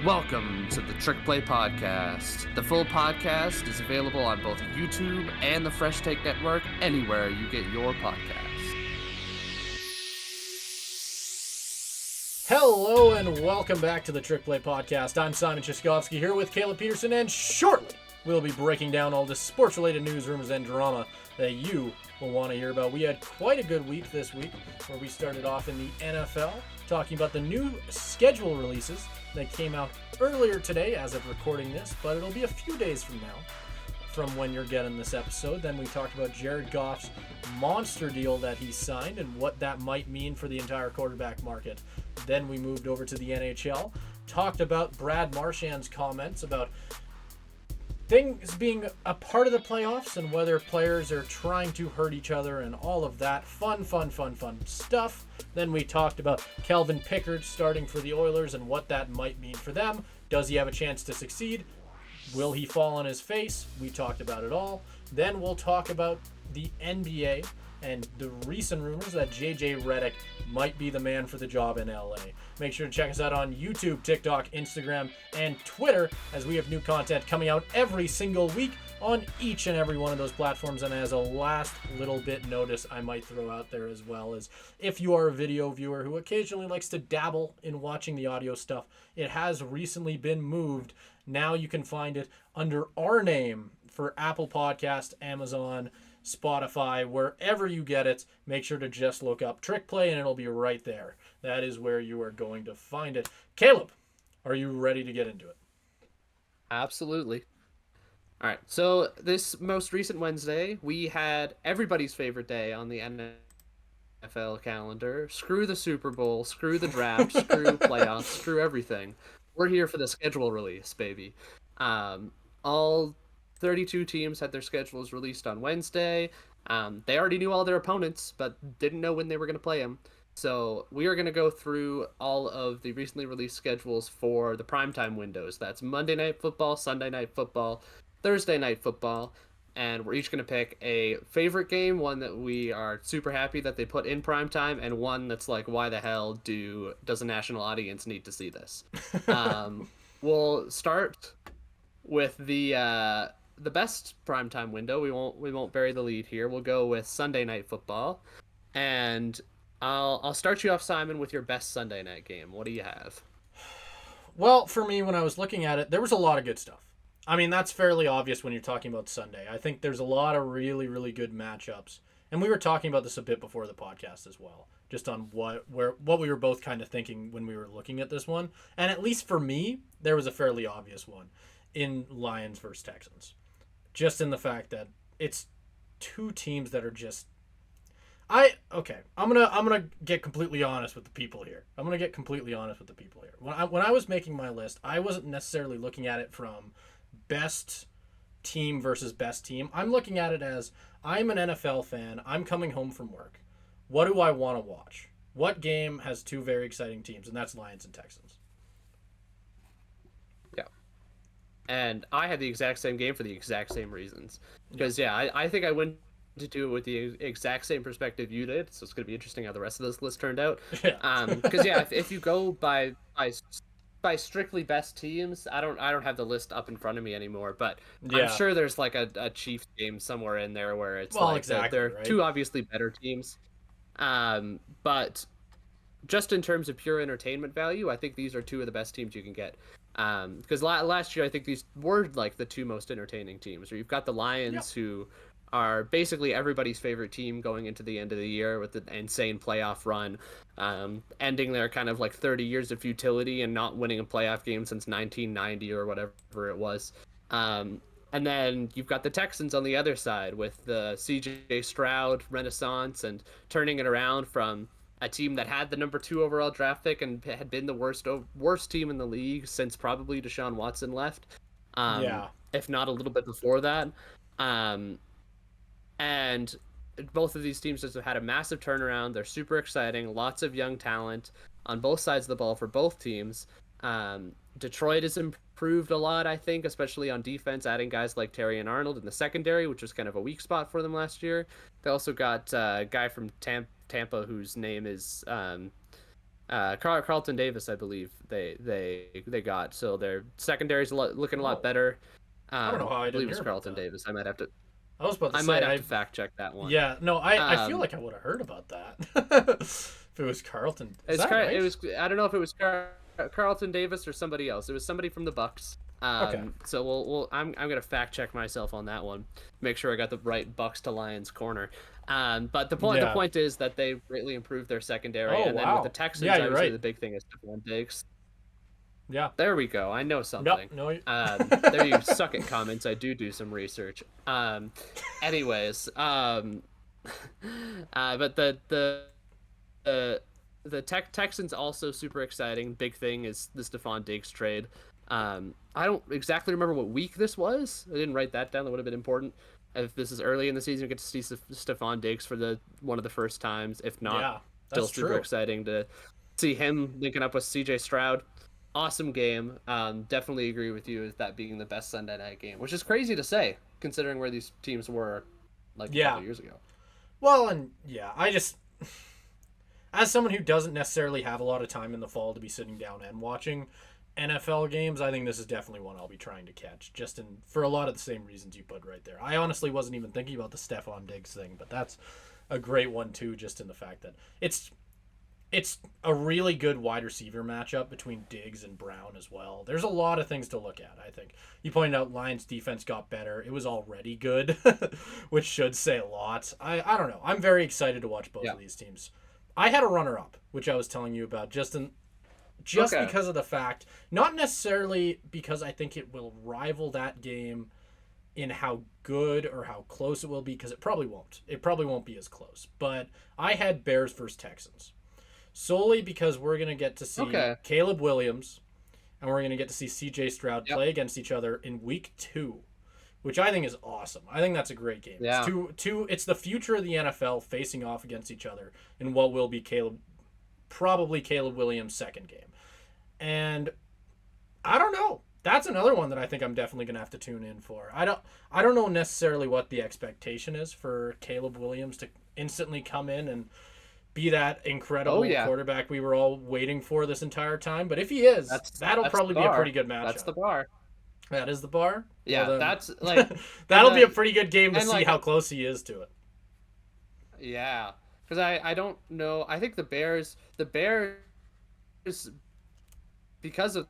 Welcome to the Trick Play Podcast. The full podcast is available on both YouTube and the Fresh Take Network, anywhere you get your podcasts. Hello and welcome back to the Trick Play Podcast. I'm Simon Szyszkowski here with Peterson, and shortly we'll be breaking down all the sports-related news, rumors, and drama that you will want to hear about. We had quite a good week this week where we started off in the NFL talking about the new schedule releases that came out earlier today as of recording this, but it'll be a few days from now from when you're getting this episode. Then we talked about Jared Goff's monster deal that he signed and what that might mean for the entire quarterback market. Then we moved over to the NHL, talked about Brad Marchand's comments about things being a part of the playoffs and whether players are trying to hurt each other and all of that fun stuff. Then we talked about Calvin Pickard starting for the Oilers and what that might mean for them. Does he have a chance to succeed? Will he fall on his face? We talked about it all. Then we'll talk about the NBA and the recent rumors that JJ Redick might be the man for the job in LA. Make sure to check us out on YouTube, TikTok, Instagram, and Twitter, as we have new content coming out every single week on each and every one of those platforms. And as a last little bit notice I might throw out there as well is, if you are a video viewer who occasionally likes to dabble in watching the audio stuff, it has recently been moved. Now you can find it under our name for Apple Podcast, Amazon, Spotify, wherever you get it. Make sure to just look up Trick Play and it'll be right there. That is where you are going to find it. Caleb, are you ready to get into it? Absolutely. All right, so this most recent Wednesday, we had everybody's favorite day on the NFL calendar. Screw the Super Bowl, screw the draft, screw playoffs, screw everything. We're here for the schedule release, baby. All 32 teams had their schedules released on Wednesday. They already knew all their opponents, but didn't know when they were going to play them. So we are going to go through all of the recently released schedules for the primetime windows. That's Monday Night Football, Sunday Night Football, Thursday Night Football, and we're each going to pick a favorite game, one that we are super happy that they put in primetime, and one that's like, why the hell does a national audience need to see this? We'll start with the best primetime window. We won't bury the lead here. We'll go with Sunday Night Football, and I'll start you off, Simon, with your best Sunday night game. What do you have? Well, for me, when I was looking at it, there was a lot of good stuff. I mean, that's fairly obvious when you're talking about Sunday. I think there's a lot of really, really good matchups. And we were talking about this a bit before the podcast as well, just on what we were both kind of thinking when we were looking at this one. And at least for me, there was a fairly obvious one in Lions versus Texans. Just in the fact that it's two teams that are just I'm gonna get completely honest with the people here. When I was making my list, I wasn't necessarily looking at it from best team versus best team. I'm looking at it as, I'm an NFL fan. I'm coming home from work. What do I want to watch? What game has two very exciting teams? And that's Lions and Texans. Yeah. And I had the exact same game for the exact same reasons. Because, I think I went to do it with the exact same perspective you did, so it's going to be interesting how the rest of this list turned out. Because if you go by strictly best teams, I don't have the list up in front of me anymore, but I'm sure there's like a Chiefs game somewhere in there where it's they're right? Two obviously better teams. But just in terms of pure entertainment value, I think these are two of the best teams you can get. Because last year I think these were like the two most entertaining teams. Where you've got the Lions, who are basically everybody's favorite team going into the end of the year with the insane playoff run, ending their kind of like 30 years of futility and not winning a playoff game since 1990 or whatever it was. And then you've got the Texans on the other side with the CJ Stroud renaissance and turning it around from a team that had the number 2 overall draft pick and had been the worst team in the league since probably Deshaun Watson left. If not a little bit before that. And both of these teams have had a massive turnaround. They're super exciting. Lots of young talent on both sides of the ball for both teams. Detroit has improved a lot, I think, especially on defense, adding guys like Terry and Arnold in the secondary, which was kind of a weak spot for them last year. They also got a guy from Tampa whose name is Carlton Davis, I believe they got. So their secondary's looking a lot better. I don't know how I believe didn't it's hear Carlton about that. Davis. I might have to. I was about to I say might have to fact check that one. Yeah, no, I feel like I would have heard about that if it was Carlton. Is that right? It was. I don't know if it was Carlton Davis or somebody else. It was somebody from the Bucks. Okay. So I'm gonna fact check myself on that one. Make sure I got the right Bucks to Lions corner. But the point is that they greatly improved their secondary, Oh, and then with the Texans, obviously right. the big thing is Stephon Diggs. Yeah. There we go. I know something. No. There you suck at comments. I do some research. Anyways, but the Texans also super exciting. Big thing is the Stephon Diggs trade. I don't exactly remember what week this was. I didn't write that down. That would have been important. If this is early in the season, you get to see Stephon Diggs for one of the first times. If not, still super exciting to see him linking up with CJ Stroud. Awesome game. Definitely agree with you with that being the best Sunday night game, which is crazy to say considering where these teams were like a couple years ago. Well, and I just, as someone who doesn't necessarily have a lot of time in the fall to be sitting down and watching NFL games, I think this is definitely one I'll be trying to catch, for a lot of the same reasons you put right there. I honestly wasn't even thinking about the Stephon Diggs thing, but that's a great one too, just in the fact that it's a really good wide receiver matchup between Diggs and Brown as well. There's a lot of things to look at, I think. You pointed out Lions defense got better. It was already good, which should say a lot. I don't know. I'm very excited to watch both of these teams. I had a runner-up, which I was telling you about, just because of the fact, not necessarily because I think it will rival that game in how good or how close it will be, because it probably won't. It probably won't be as close. But I had Bears versus Texans. Solely because we're going to get to see Caleb Williams and we're going to get to see CJ Stroud play against each other in week 2, which I think is awesome. I think that's a great game. Yeah. It's the future of the NFL facing off against each other in what will be probably Caleb Williams' second game. And I don't know. That's another one that I think I'm definitely going to have to tune in for. I don't know necessarily what the expectation is for Caleb Williams to instantly come in and be that incredible quarterback we were all waiting for this entire time. But if he is, that'll probably be a pretty good matchup. That's the bar. That is the bar? Yeah, well, that's like... that'll be a pretty good game to see how close he is to it. Yeah, because I don't know. I think the Bears, because of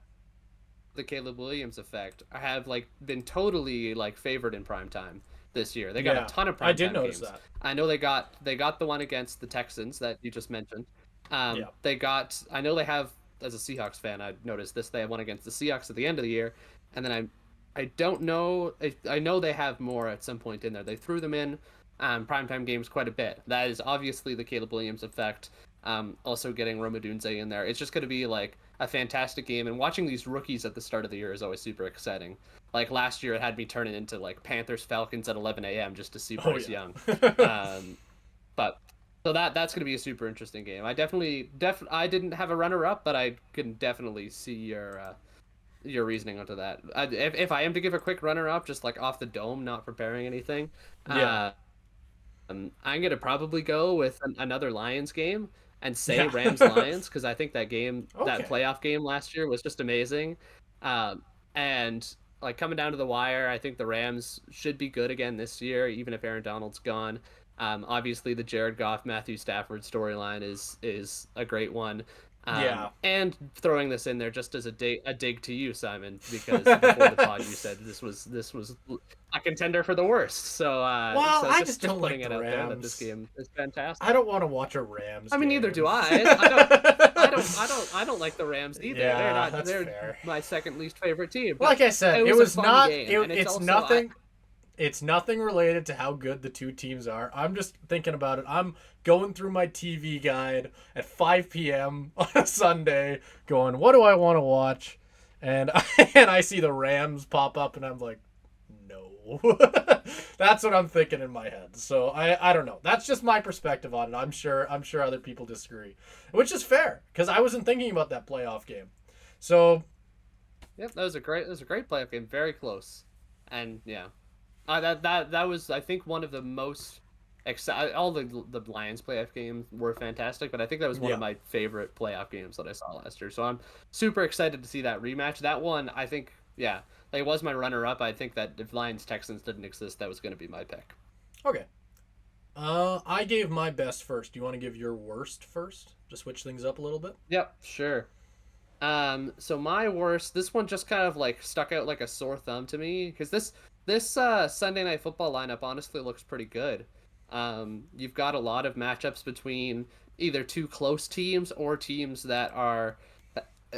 the Caleb Williams effect, have been totally favored in primetime this year. They got a ton of primetime games. I did notice that. I know they got the one against the Texans that you just mentioned. I know they have, as a Seahawks fan, I noticed this, they have one against the Seahawks at the end of the year, and then I don't know, I know they have more at some point in there. They threw them in primetime games quite a bit. That is obviously the Caleb Williams effect. Also getting Rome Odunze in there. It's just going to be a fantastic game, and watching these rookies at the start of the year is always super exciting. Last year, it had me turning into Panthers Falcons at 11 a.m. just to see Bryce Young. But so that's going to be a super interesting game. I I didn't have a runner up, but I can definitely see your reasoning onto that. If I am to give a quick runner up, just off the dome, not preparing anything, I'm going to probably go with another Lions game and say Rams Lions, because I think that game, that playoff game last year was just amazing. And coming down to the wire, I think the Rams should be good again this year, even if Aaron Donald's gone. Obviously the Jared Goff, Matthew Stafford storyline is a great one. And throwing this in there just as a dig to you, Simon, because before the pod you said this was a contender for the worst. So I just don't putting like it the out Rams. there that this game is fantastic. I don't want to watch a Rams. I mean, game. neither do I. I don't like the Rams either. Yeah, they're fair. my second least favorite team. Like I said, it was not. Game, it's nothing. It's nothing related to how good the two teams are. I'm just thinking about it. I'm going through my TV guide at 5 p.m. on a Sunday going, what do I want to watch? And I see the Rams pop up, and I'm like, no. That's what I'm thinking in my head. So I don't know. That's just my perspective on it. I'm sure other people disagree, which is fair because I wasn't thinking about that playoff game. So yep, that was a great playoff game. Very close. And yeah. That was, I think, one of the most all the Lions playoff games were fantastic, but I think that was one of my favorite playoff games that I saw last year. So I'm super excited to see that rematch. That one, I think, yeah, it was my runner-up. I think that if Lions Texans didn't exist, that was going to be my pick. Okay. I gave my best first. Do you want to give your worst first? To switch things up a little bit? Yep, sure. So my worst, this one just kind of like stuck out like a sore thumb to me because this Sunday Night Football lineup honestly looks pretty good. You've got a lot of matchups between either two close teams or teams that are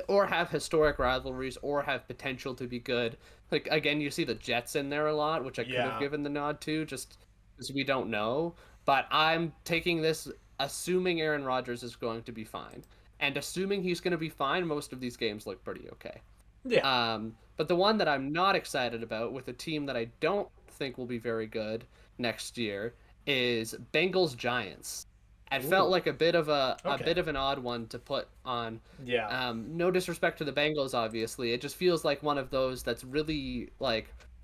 or have historic rivalries or have potential to be good. Like again, you see the Jets in there a lot, which I could have given the nod to just because we don't know. But I'm taking this assuming Aaron Rodgers is going to be fine. And assuming he's going to be fine, most of these games look pretty okay. Yeah. But the one that I'm not excited about with a team that I don't think will be very good next year is Bengals Giants. It felt like a bit of an odd one to put on. Yeah. No disrespect to the Bengals, obviously. It just feels like one of those that's really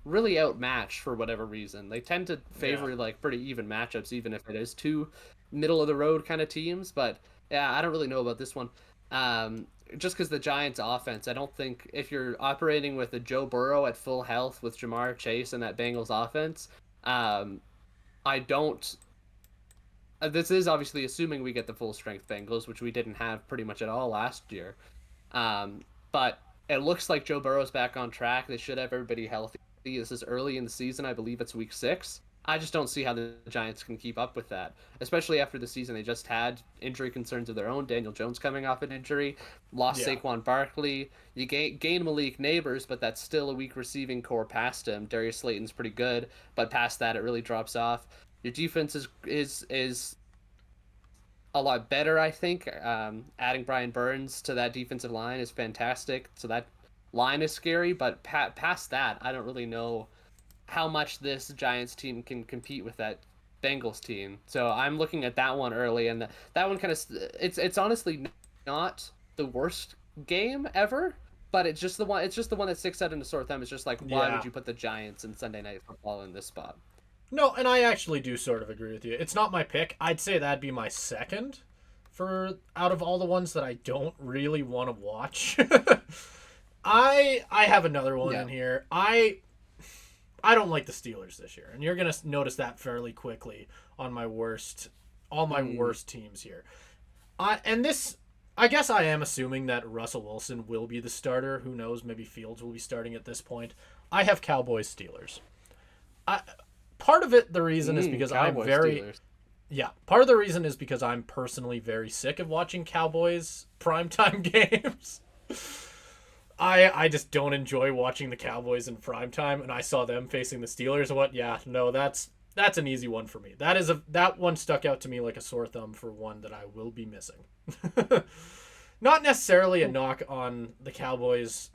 outmatched for whatever reason. They tend to favor like pretty even matchups, even if it is two middle of the road kind of teams. But yeah, I don't really know about this one. Just because the Giants' offense, I don't think if you're operating with a Joe Burrow at full health with Jamar Chase and that Bengals offense, I don't. This is obviously assuming we get the full strength Bengals, which we didn't have pretty much at all last year. But it looks like Joe Burrow's back on track. They should have everybody healthy. This is early in the season. I believe it's week 6. I just don't see how the Giants can keep up with that, especially after the season they just had injury concerns of their own. Daniel Jones coming off an injury, lost Saquon Barkley. You gain Malik Neighbors, but that's still a weak receiving core past him. Darius Slayton's pretty good, but past that it really drops off. Your defense is a lot better, I think. Adding Brian Burns to that defensive line is fantastic. So that line is scary, but past that, I don't really know how much this Giants team can compete with that Bengals team. So I'm looking at that one early, and that one kind of it's honestly not the worst game ever, but it's just the one that sticks out in a sore thumb. It's just like, why would you put the Giants in Sunday Night Football in this spot? No, and I actually do sort of agree with you. It's not my pick. I'd say that'd be my second for out of all the ones that I don't really want to watch. I have another one in here. I don't like the Steelers this year, and you're gonna notice that fairly quickly on my worst teams here. I guess I am assuming that Russell Wilson will be the starter. Who knows? Maybe Fields will be starting at this point. I have Cowboys Steelers. Part of it, the reason is because part of the reason is because I'm personally very sick of watching Cowboys primetime games. I just don't enjoy watching the Cowboys in primetime, and I saw them facing the Steelers. That's an easy one for me. That one stuck out to me like a sore thumb for one that I will be missing. Not necessarily a knock on the Cowboys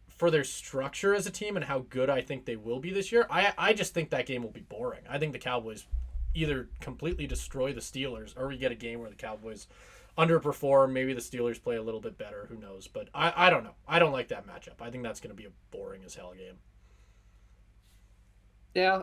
for their structure as a team and how good I think they will be this year. I just think that game will be boring. I think the Cowboys either completely destroy the Steelers, or we get a game where the Cowboys underperform. Maybe the Steelers play a little bit better. Who knows? But I don't know. I don't like that matchup. I think that's going to be a boring as hell game. Yeah,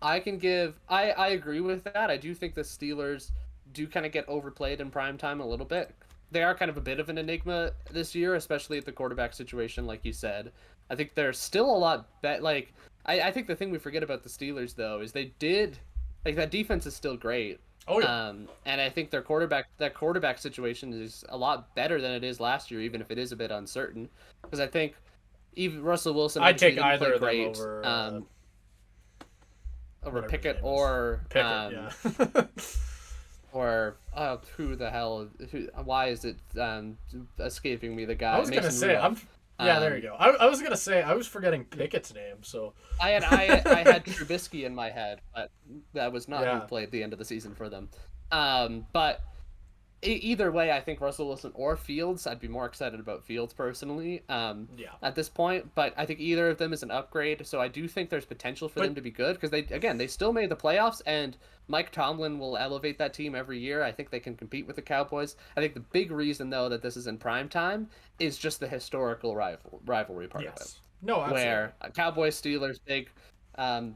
I agree with that. I do think the Steelers do kind of get overplayed in primetime a little bit. They are kind of a bit of an enigma this year, especially at the quarterback situation, like you said. I think they're still a lot I think the thing we forget about the Steelers, though, is that defense is still great. Oh, yeah. And I think their quarterback situation is a lot better than it is last year, even if it is a bit uncertain. Because I think even Russell Wilson, I'd take either of them over Pickett or yeah. or who the hell? Why is it escaping me? The guy. I was gonna say, there you go. I was gonna say I was forgetting Pickett's name. So I had Trubisky in my head, but that was not who played the end of the season for them. But either way, I think Russell Wilson or Fields, I'd be more excited about Fields personally. At this point, but I think either of them is an upgrade. So I do think there's potential for them to be good because they still made the playoffs, and Mike Tomlin will elevate that team every year. I think they can compete with the Cowboys. I think the big reason, though, that this is in prime time is just the historical rivalry part of it. No, absolutely. Where Cowboys Steelers, big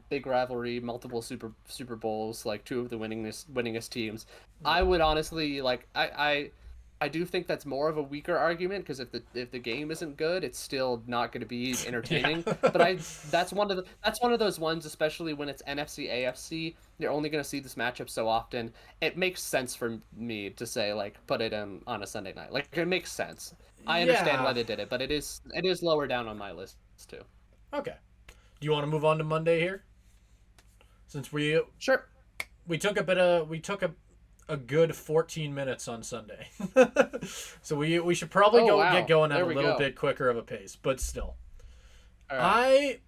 big rivalry, multiple Super Bowls, like two of the winningest teams. I would honestly like I do think that's more of a weaker argument because if the game isn't good, it's still not going to be entertaining. Yeah. But that's one of those ones, especially when it's NFC AFC. You're only going to see this matchup so often. It makes sense for me to say like put it on a Sunday night. Like it makes sense. I understand why they did it, but it is lower down on my list too. Okay. Do you want to move on to Monday here? Since we took a good 14 minutes on Sunday. So we should probably get going at a little bit quicker of a pace, but still. Right.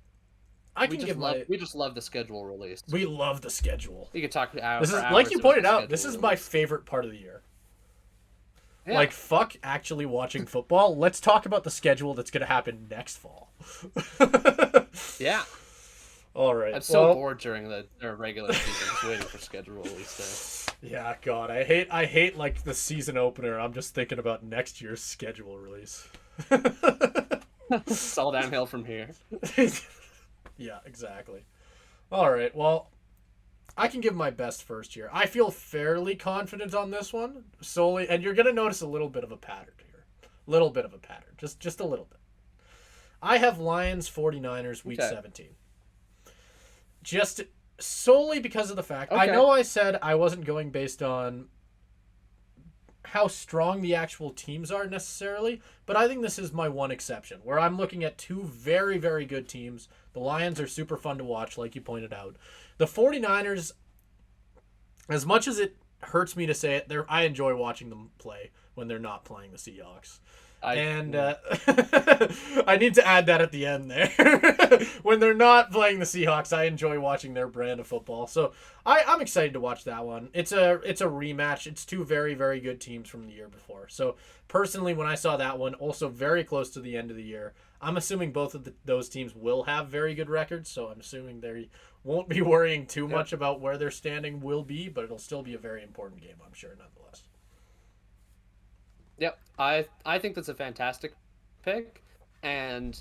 We just love the schedule release. We love the schedule. You could talk hours. This is like you pointed out, this is my favorite part of the year. Yeah. Like, fuck actually watching football. Let's talk about the schedule that's going to happen next fall. Yeah. All right. I'm so bored during the regular season, just waiting for schedule release day. Yeah, God, I hate like the season opener. I'm just thinking about next year's schedule release. It's all downhill from here. Yeah, exactly. All right. Well, I can give my best first year. I feel fairly confident on this one, solely, and you're gonna notice a little bit of a pattern here. Little bit of a pattern, just a little bit. I have Lions 49ers week 17. Just solely because of the fact I know I said I wasn't going based on how strong the actual teams are necessarily, but I think this is my one exception where I'm looking at two very, very good teams. The Lions are super fun to watch, like you pointed out. The 49ers, as much as it hurts me to say it, I enjoy watching them play when they're not playing the Seahawks. I need to add that at the end there. When they're not playing the Seahawks, I enjoy watching their brand of football. So I'm excited to watch that one. It's a rematch. It's two very, very good teams from the year before. So personally, when I saw that one, also very close to the end of the year, I'm assuming both of those teams will have very good records. So I'm assuming they won't be worrying too much about where their standing will be, but it'll still be a very important game, I'm sure, nonetheless. Yep, I think that's a fantastic pick, and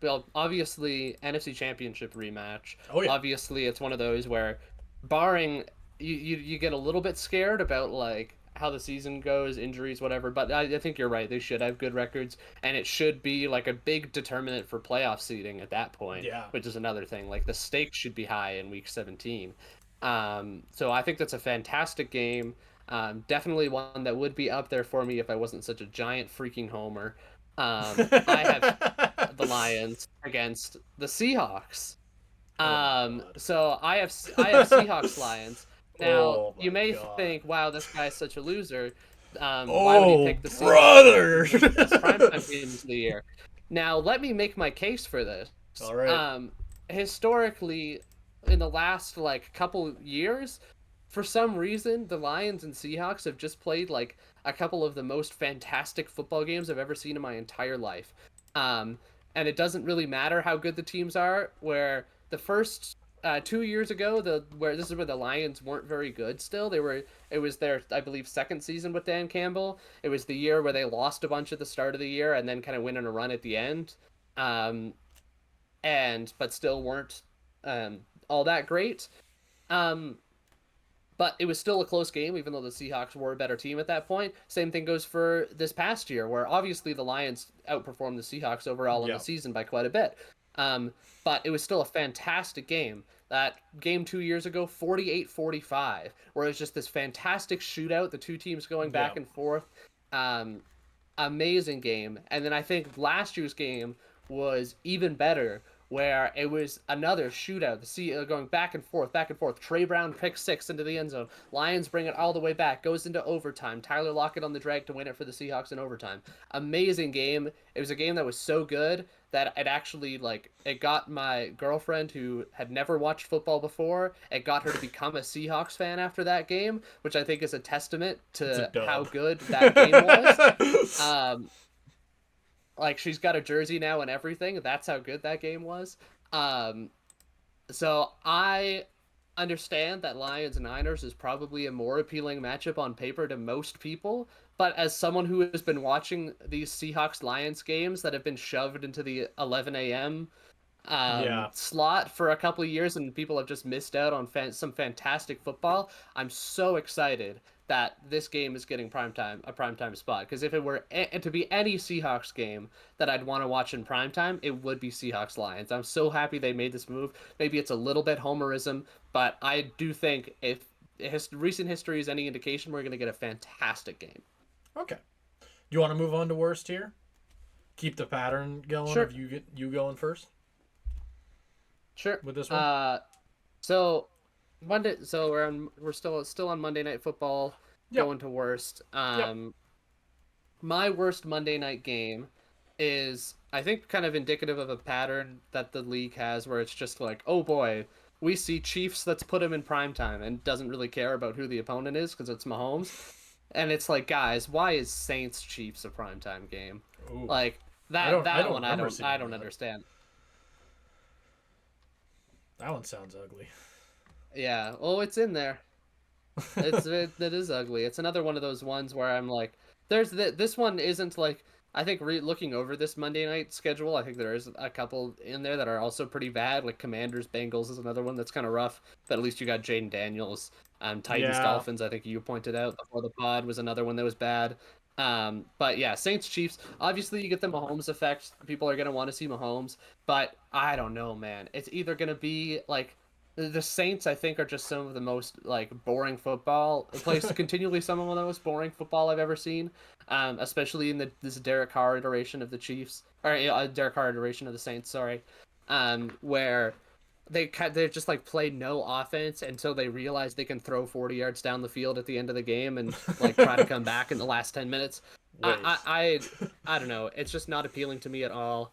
well, obviously NFC Championship rematch. Oh yeah. Obviously, it's one of those where, barring you get a little bit scared about like how the season goes, injuries, whatever. But I think you're right. They should have good records, and it should be like a big determinant for playoff seeding at that point. Yeah. Which is another thing. Like the stakes should be high in week 17. So I think that's a fantastic game. Definitely one that would be up there for me if I wasn't such a giant freaking homer. I have the Lions against the Seahawks. So I have Seahawks Lions. Now you may think, wow, this guy's such a loser. Why would he pick the Seahawks? Brother! Best primetime games of the year. Now let me make my case for this. All right. Historically, in the last like couple years, for some reason, the Lions and Seahawks have just played like a couple of the most fantastic football games I've ever seen in my entire life. And it doesn't really matter how good the teams are. Where the first 2 years ago, where the Lions weren't very good. Still, it was their, I believe, second season with Dan Campbell. It was the year where they lost a bunch at the start of the year and then kind of went on a run at the end. But still weren't all that great. But it was still a close game, even though the Seahawks were a better team at that point. Same thing goes for this past year, where obviously the Lions outperformed the Seahawks overall in the season by quite a bit. But it was still a fantastic game. That game 2 years ago, 48-45, where it was just this fantastic shootout, the two teams going back and forth. Amazing game. And then I think last year's game was even better, where it was another shootout, going back and forth. Trey Brown picks 6 into the end zone. Lions bring it all the way back, goes into overtime. Tyler Lockett on the drag to win it for the Seahawks in overtime. Amazing game. It was a game that was so good that it actually, it got my girlfriend, who had never watched football before, it got her to become a Seahawks fan after that game, which I think is a testament to how good that game was. She's got a jersey now and everything. That's how good that game was. So I understand that Lions and Niners is probably a more appealing matchup on paper to most people. But as someone who has been watching these Seahawks-Lions games that have been shoved into the 11 a.m. Yeah. slot for a couple of years, and people have just missed out on some fantastic football. I'm so excited that this game is getting a primetime spot. Because if it were to be any Seahawks game that I'd want to watch in primetime, it would be Seahawks Lions. I'm so happy they made this move. Maybe it's a little bit homerism, but I do think if recent history is any indication, we're going to get a fantastic game. Okay. Do you want to move on to worst here? Keep the pattern going Sure. of you going first Sure. with this one. So Monday. So we're still on Monday Night Football. Yep. Going to worst. Yep. My worst Monday night game is, I think, kind of indicative of a pattern that the league has, where it's just like, oh boy, we see Chiefs. Let's put him in prime time, and doesn't really care about who the opponent is because it's Mahomes. And it's like, guys, why is Saints Chiefs a primetime game? Ooh. Like I don't I don't understand. That one sounds ugly. Yeah, oh, it's in there. It is ugly. It's another one of those ones where I'm like, this one isn't like, I think looking over this Monday night schedule, I think there is a couple in there that are also pretty bad. Like Commanders Bengals is another one that's kind of rough, but at least you got Jaden Daniels. Titans Dolphins, I think you pointed out before the pod, was another one that was bad. But yeah, Saints Chiefs. Obviously, you get the Mahomes effect. People are gonna want to see Mahomes, but I don't know, man. It's either gonna be like the Saints, I think, are just some of the most like boring football plays. Continually, some of the most boring football I've ever seen. Especially in this Derek Carr iteration of the Chiefs, or Derek Carr iteration of the Saints. Sorry, where they just like play no offense until they realize they can throw 40 yards down the field at the end of the game and like try to come back in the last 10 minutes. I don't know. It's just not appealing to me at all.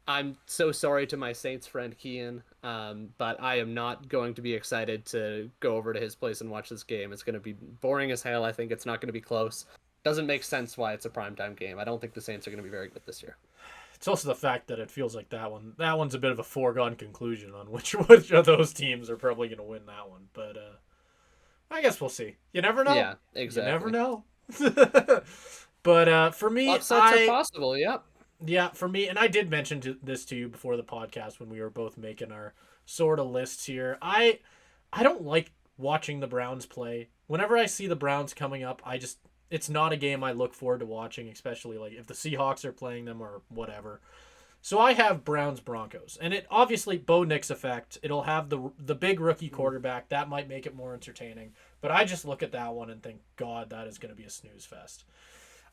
I'm so sorry to my Saints friend Kian, but I am not going to be excited to go over to his place and watch this game. It's going to be boring as hell. I think it's not going to be close. Doesn't make sense why it's a primetime game. I don't think the Saints are going to be very good this year. It's also the fact that it feels like that one's a bit of a foregone conclusion on which of those teams are probably going to win that one. But I guess we'll see. You never know. Yeah, exactly. You never know. But for me, upsets are possible. Yep. Yeah, for me, and I did mention this to you before the podcast when we were both making our sort of lists here. I don't like watching the Browns play. Whenever I see the Browns coming up, it's not a game I look forward to watching, especially like if the Seahawks are playing them or whatever. So I have Browns Broncos, and it obviously Bo Nix effect. It'll have the big rookie quarterback that might make it more entertaining. But I just look at that one and think, God, that is going to be a snooze fest.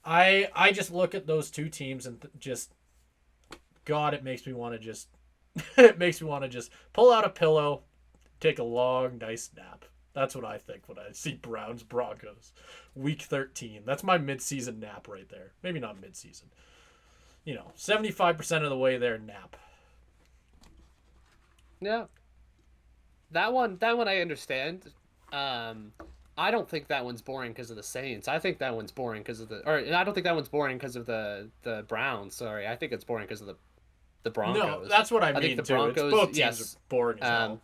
I just look at those two teams and just, God, it makes me want to just pull out a pillow, take a long, nice nap. That's what I think when I see Browns Broncos, Week 13. That's my mid-season nap right there. Maybe not mid-season. 75% of the way there, nap. Yeah. That one I understand. I don't think that one's boring because of the Saints. I think that one's boring because of I don't think that one's boring because of the Browns. Sorry, I think it's boring because of the Broncos. No, that's what I mean. Think the too. Broncos, It's both teams yes, are boring as hell.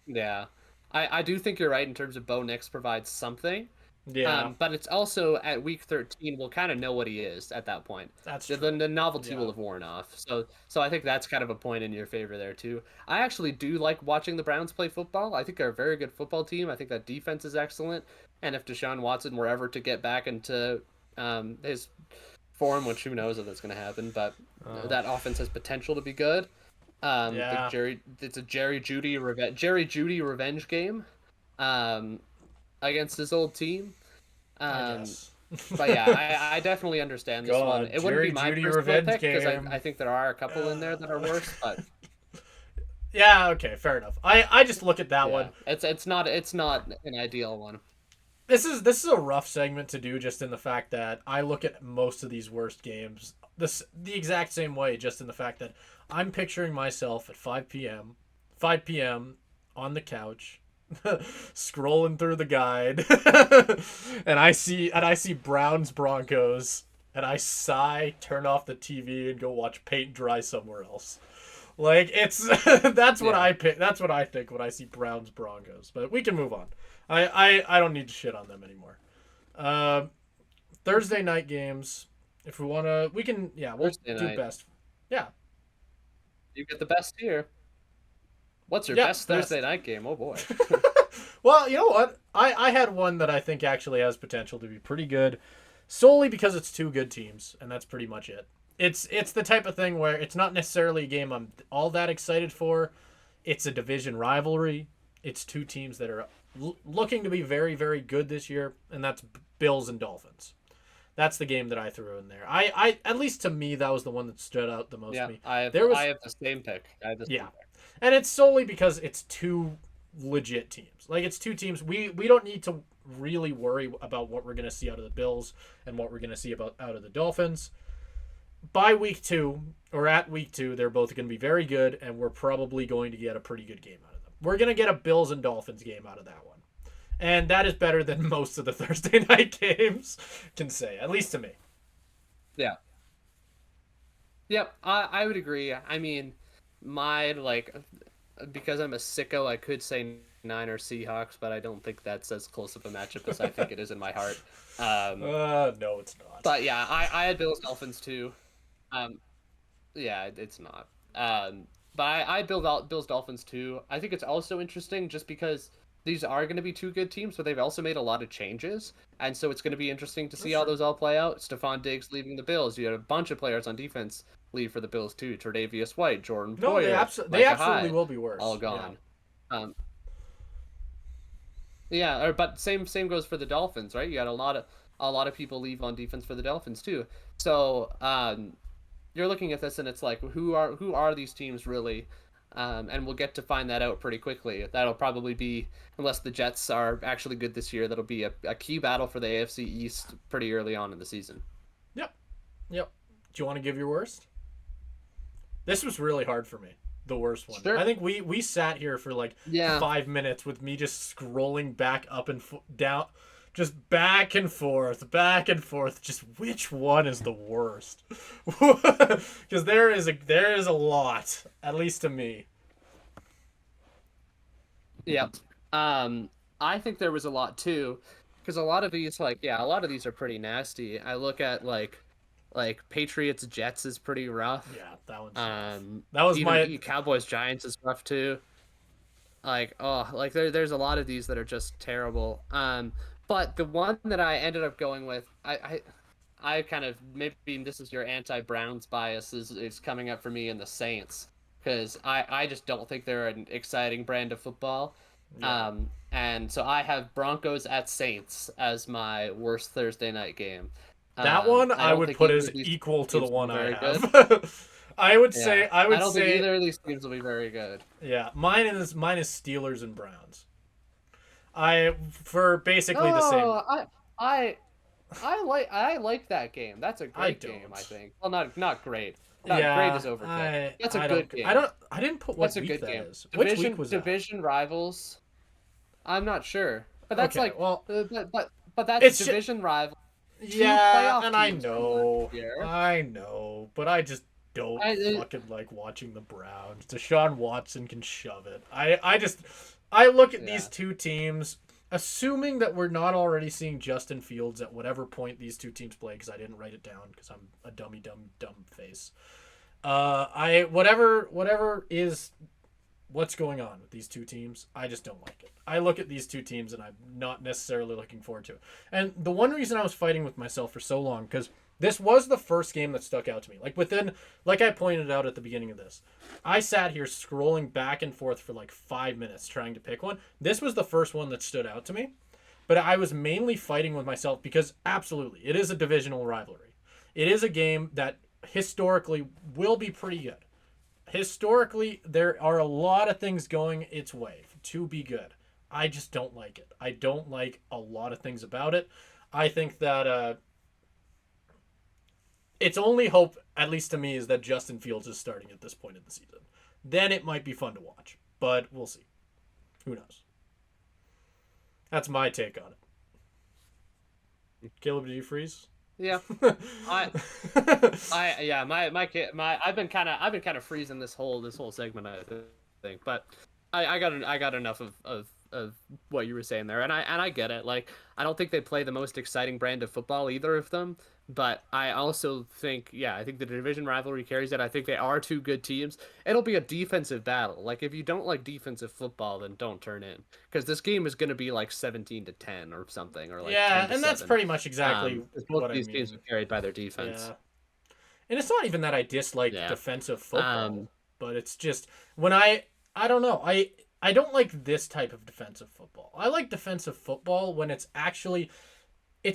Yeah, I do think you're right in terms of Bo Nix provides something. Yeah, but it's also at week 13 we'll kind of know what he is at that point. That's true. The novelty will have worn off. So I think that's kind of a point in your favor there too. I actually do like watching the Browns play football. I think they're a very good football team. I think that defense is excellent. And if Deshaun Watson were ever to get back into his form, which who knows if that's going to happen, but that offense has potential to be good. It's a Jerry Jeudy revenge game. Against his old team. But yeah, I definitely understand this one. It wouldn't be my first pick because I think there are a couple in there that are worse. But yeah, okay, fair enough. I just look at that one. It's not an ideal one. This is a rough segment to do just in the fact that I look at most of these worst games the exact same way, just in the fact that I'm picturing myself at 5 p.m. on the couch. Scrolling through the guide and I see Browns Broncos and I sigh, turn off the TV and go watch paint dry somewhere else. Like it's that's what I pick. That's what I think when I see Browns Broncos. But we can move on. I don't need to shit on them anymore. Thursday night games. If we want to, we can. Yeah, we'll do best. Yeah. You get the best here. What's your Yeah, best Thursday night game? Oh boy. Well, you know what? I had one that I think actually has potential to be pretty good, solely because it's two good teams, and that's pretty much it. It's the type of thing where it's not necessarily a game I'm all that excited for. It's a division rivalry. It's two teams that are looking to be very, very good this year, and that's Bills and Dolphins. That's the game that I threw in there. I at least to me, that was the one that stood out the most Yeah, to me. I have the same pick. Yeah, and it's solely because it's two legit teams. Like, it's two teams. We don't need to really worry about what we're going to see out of the Bills and what we're going to see out of the Dolphins. By week 2, or at week 2, they're both going to be very good, and we're probably going to get a pretty good game out of them. We're going to get a Bills and Dolphins game out of that one. And that is better than most of the Thursday night games can say, at least to me. Yeah. Yep, I would agree. I mean, because I'm a sicko, I could say Niners Seahawks, but I don't think that's as close of a matchup as I think it is in my heart. No, it's not. But yeah, I had Bills Dolphins too. Yeah, it's not. But I build out Bills Dolphins too. I think it's also interesting just because these are going to be two good teams, but they've also made a lot of changes, and so it's going to be interesting to see how those all play out. Stephon Diggs leaving the Bills. You had a bunch of players on defense leave for the Bills too. Tre'Davious White, Jordan Poyer. No, they absolutely will be worse. All gone. Yeah. But same goes for the Dolphins, right? You had a lot of people leave on defense for the Dolphins too. So you're looking at this and it's like, who are these teams really? And we'll get to find that out pretty quickly. That'll probably be, unless the Jets are actually good this year, that'll be a key battle for the AFC East pretty early on in the season. Yep. Do you want to give your worst? This was really hard for me. The worst one. Sure. I think we sat here for like 5 minutes with me just scrolling back up and down, just back and forth, just which one is the worst? Because there is a lot, at least to me. Yep. I think there was a lot too, because a lot of these are pretty nasty. I look at like Patriots Jets is pretty rough. Yeah, that one's that was my Cowboys Giants is rough too. There's a lot of these that are just terrible. But the one that I ended up going with, I kind of, maybe this is your anti-Browns bias is coming up for me in the Saints, because I just don't think they're an exciting brand of football. Yeah. And so I have Broncos at Saints as my worst Thursday night game. That one I would put as equal to the one I have. I don't think either of these teams will be very good. Yeah, mine is Steelers and Browns. For basically the same. I like that game. That's a great game, I think. Well, not great. Great is overkill. That's a good game. I didn't put what week that is. Which week was that? Division rivals. I'm not sure, but that's okay, but that's division rival. Yeah, and I know, but I just don't fucking like watching the Browns. Deshaun Watson can shove it. I look at these two teams, assuming that we're not already seeing Justin Fields at whatever point these two teams play, because I didn't write it down because I'm a dumb face. Whatever is what's going on with these two teams, I just don't like it. I look at these two teams and I'm not necessarily looking forward to it. And the one reason I was fighting with myself for so long, because this was the first game that stuck out to me. Like I pointed out at the beginning of this, I sat here scrolling back and forth for like 5 minutes trying to pick one. This was the first one that stood out to me, but I was mainly fighting with myself because absolutely, it is a divisional rivalry. It is a game that historically will be pretty good. Historically, there are a lot of things going its way to be good. I just don't like it. I don't like a lot of things about it. I think that its only hope, at least to me, is that Justin Fields is starting at this point in the season. Then it might be fun to watch, but we'll see. Who knows? That's my take on it. Caleb, did you freeze? Yeah, I've been kind of freezing this whole segment, I think, but I got enough of of what you were saying there, and I get it. Like, I don't think they play the most exciting brand of football, either of them. But I also think, yeah, I think the division rivalry carries it. I think they are two good teams. It'll be a defensive battle. Like, if you don't like defensive football, then don't turn in, because this game is going to be like 17-10 or something, or like Yeah, 10-7. and that's pretty much exactly Both what of these I teams mean. are carried by their defense. Yeah. And it's not even that I dislike Yeah. defensive football, but it's just when I don't know. I don't like this type of defensive football. I like defensive football when it's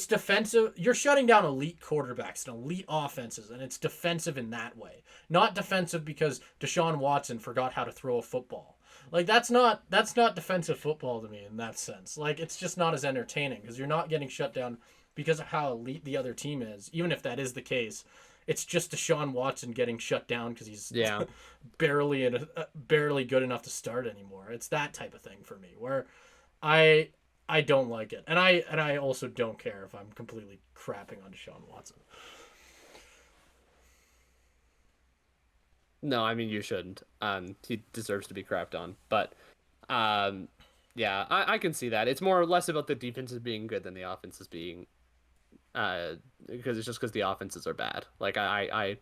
defensive. You're shutting down elite quarterbacks and elite offenses, and it's defensive in that way. Not defensive because Deshaun Watson forgot how to throw a football. Like, that's not defensive football to me in that sense. Like, it's just not as entertaining because you're not getting shut down because of how elite the other team is. Even if that is the case, it's just Deshaun Watson getting shut down because he's barely good enough to start anymore. It's that type of thing for me where I don't like it, and I also don't care if I'm completely crapping on Deshaun Watson. No, I mean, you shouldn't. He deserves to be crapped on, but yeah, I can see that. It's more or less about the defenses being good than the offenses being, because it's just because the offenses are bad. Like, I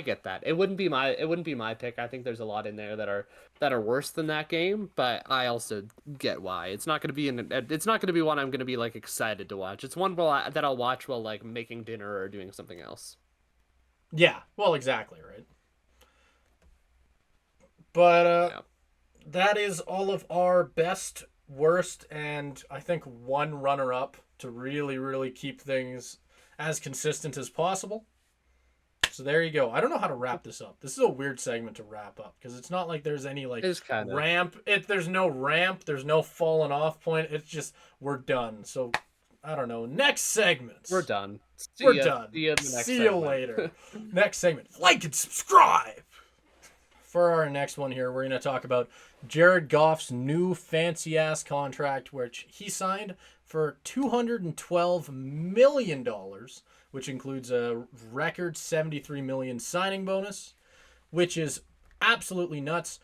get that. It wouldn't be my pick. I think there's a lot in there that are worse than that game, but I also get why. It's not going to be one I'm going to be like excited to watch. It's one that I'll watch while like making dinner or doing something else. Yeah, well, exactly, right. But Yeah. that is all of our best, worst, and I think one runner-up to really, really keep things as consistent as possible. So there you go. I don't know how to wrap this up. This is a weird segment to wrap up because it's not like there's any like ramp. There's no ramp. There's no falling off point. It's just we're done. So I don't know. Next segment. We're done. We're done. See you later. Next segment. Like and subscribe. For our next one here, we're going to talk about Jared Goff's new fancy-ass contract, which he signed for $212 million, which includes a record $73 million signing bonus, which is absolutely nuts.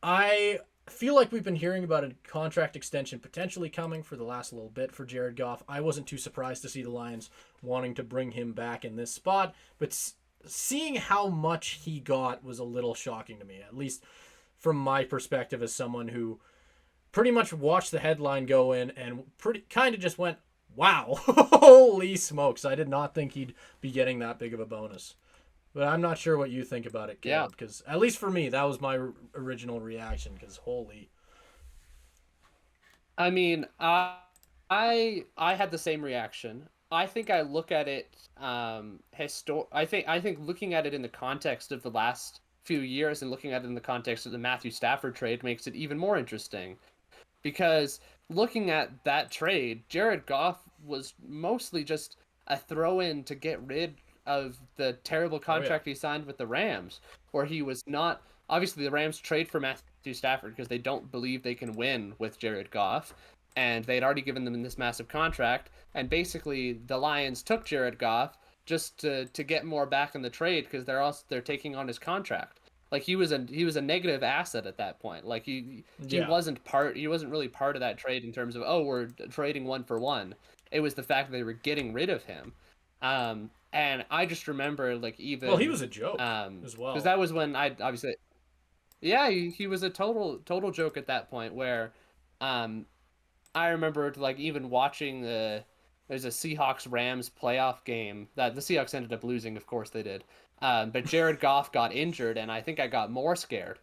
I feel like we've been hearing about a contract extension potentially coming for the last little bit for Jared Goff. I wasn't too surprised to see the Lions wanting to bring him back in this spot, but seeing how much he got was a little shocking to me, at least from my perspective as someone who pretty much watched the headline go in and pretty kind of just went, wow, holy smokes. I did not think he'd be getting that big of a bonus. But I'm not sure what you think about it, Caleb, because at least for me, that was my original reaction, because holy. I mean, I had the same reaction. I think I look at it I think looking at it in the context of the last few years and looking at it in the context of the Matthew Stafford trade makes it even more interesting. Because looking at that trade, Jared Goff was mostly just a throw-in to get rid of the terrible contract he signed with the Rams, where he was not... Obviously, the Rams trade for Matthew Stafford because they don't believe they can win with Jared Goff, and they'd already given them this massive contract, and basically the Lions took Jared Goff just to get more back in the trade because they're taking on his contract. Like, he was a negative asset at that point. Like, he wasn't really part of that trade in terms of, oh, we're trading one for one. It was the fact that they were getting rid of him. And I just remember, like, even... Well, he was a joke as well. Because that was when I obviously... Yeah, he was a total joke at that point where I remember, like, even watching there's a Seahawks-Rams playoff game that the Seahawks ended up losing, of course they did. But Jared Goff got injured, and I think I got more scared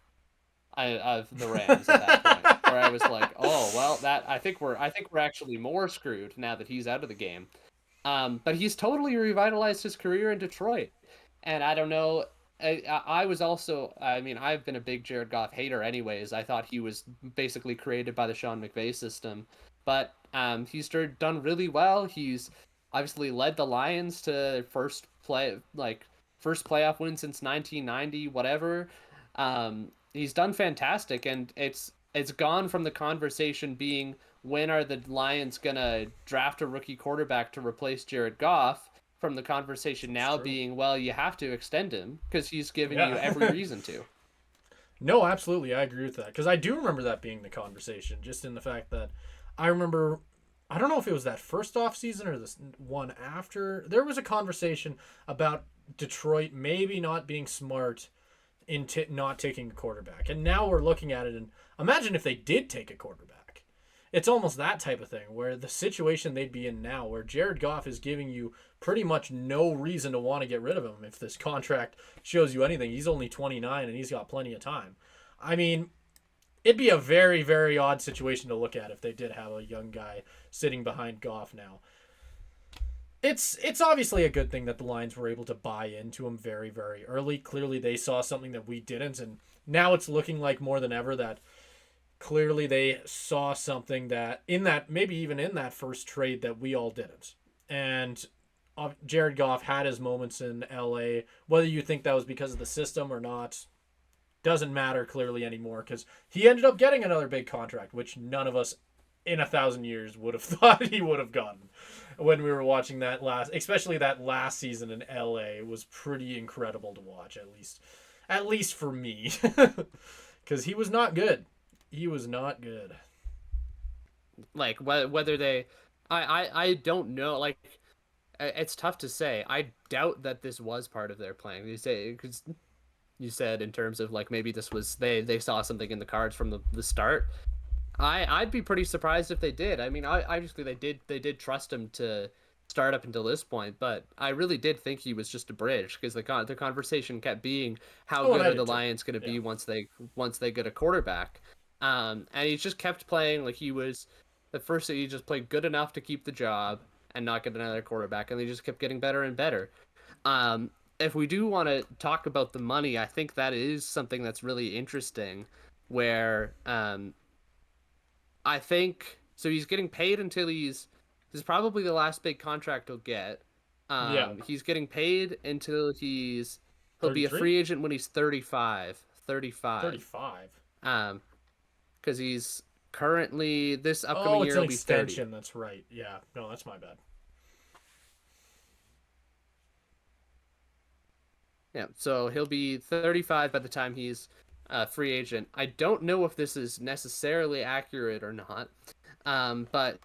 of the Rams at that point, where I was like, "Oh, well, I think we're actually more screwed now that he's out of the game." But he's totally revitalized his career in Detroit, and I don't know. I was also, I mean, I've been a big Jared Goff hater anyways. I thought he was basically created by the Sean McVay system, but he's done really well. He's obviously led the Lions to their first playoff win since 1990, whatever. He's done fantastic, and it's gone from the conversation being, when are the Lions gonna draft a rookie quarterback to replace Jared Goff, from the conversation now being, well, you have to extend him because he's given you every reason to. No, absolutely. I agree with that. Because I do remember that being the conversation, just in the fact that I remember, I don't know if it was that first off season or this one after, there was a conversation about Detroit maybe not being smart in not taking a quarterback. And now we're looking at it and imagine if they did take a quarterback. It's almost that type of thing where the situation they'd be in now, where Jared Goff is giving you pretty much no reason to want to get rid of him if this contract shows you anything. He's only 29 and he's got plenty of time. I mean, it'd be a very, very odd situation to look at if they did have a young guy sitting behind Goff now. It's obviously a good thing that the Lions were able to buy into him very, very early. Clearly, they saw something that we didn't, and now it's looking like more than ever that clearly they saw something that maybe even in that first trade that we all didn't. And Jared Goff had his moments in LA. Whether you think that was because of the system or not doesn't matter clearly anymore, because he ended up getting another big contract, which none of us in 1,000 years would have thought he would have gotten when we were watching that especially that last season in LA was pretty incredible to watch, at least for me, because he was not good. He was not good. Like whether they, I don't know. Like, it's tough to say. I doubt that this was part of their plan. You say, because you said in terms of like maybe this was they saw something in the cards from the start. I'd be pretty surprised if they did. I mean, obviously they did trust him to start up until this point, but I really did think he was just a bridge, because the conversation kept being how good are the Lions going to be once they get a quarterback. And he just kept playing like he was. At first, he just played good enough to keep the job and not get another quarterback, and they just kept getting better and better. If we do want to talk about the money, I think that is something that's really interesting, where I think so. He's getting paid until this is probably the last big contract he'll get. He's getting paid until he'll 33? Be a free agent when he's 35. 35. Because he's currently this upcoming year will be 30. Extension. That's right. Yeah. No, that's my bad. Yeah. So he'll be 35 by the time he's free agent. I don't know if this is necessarily accurate or not, but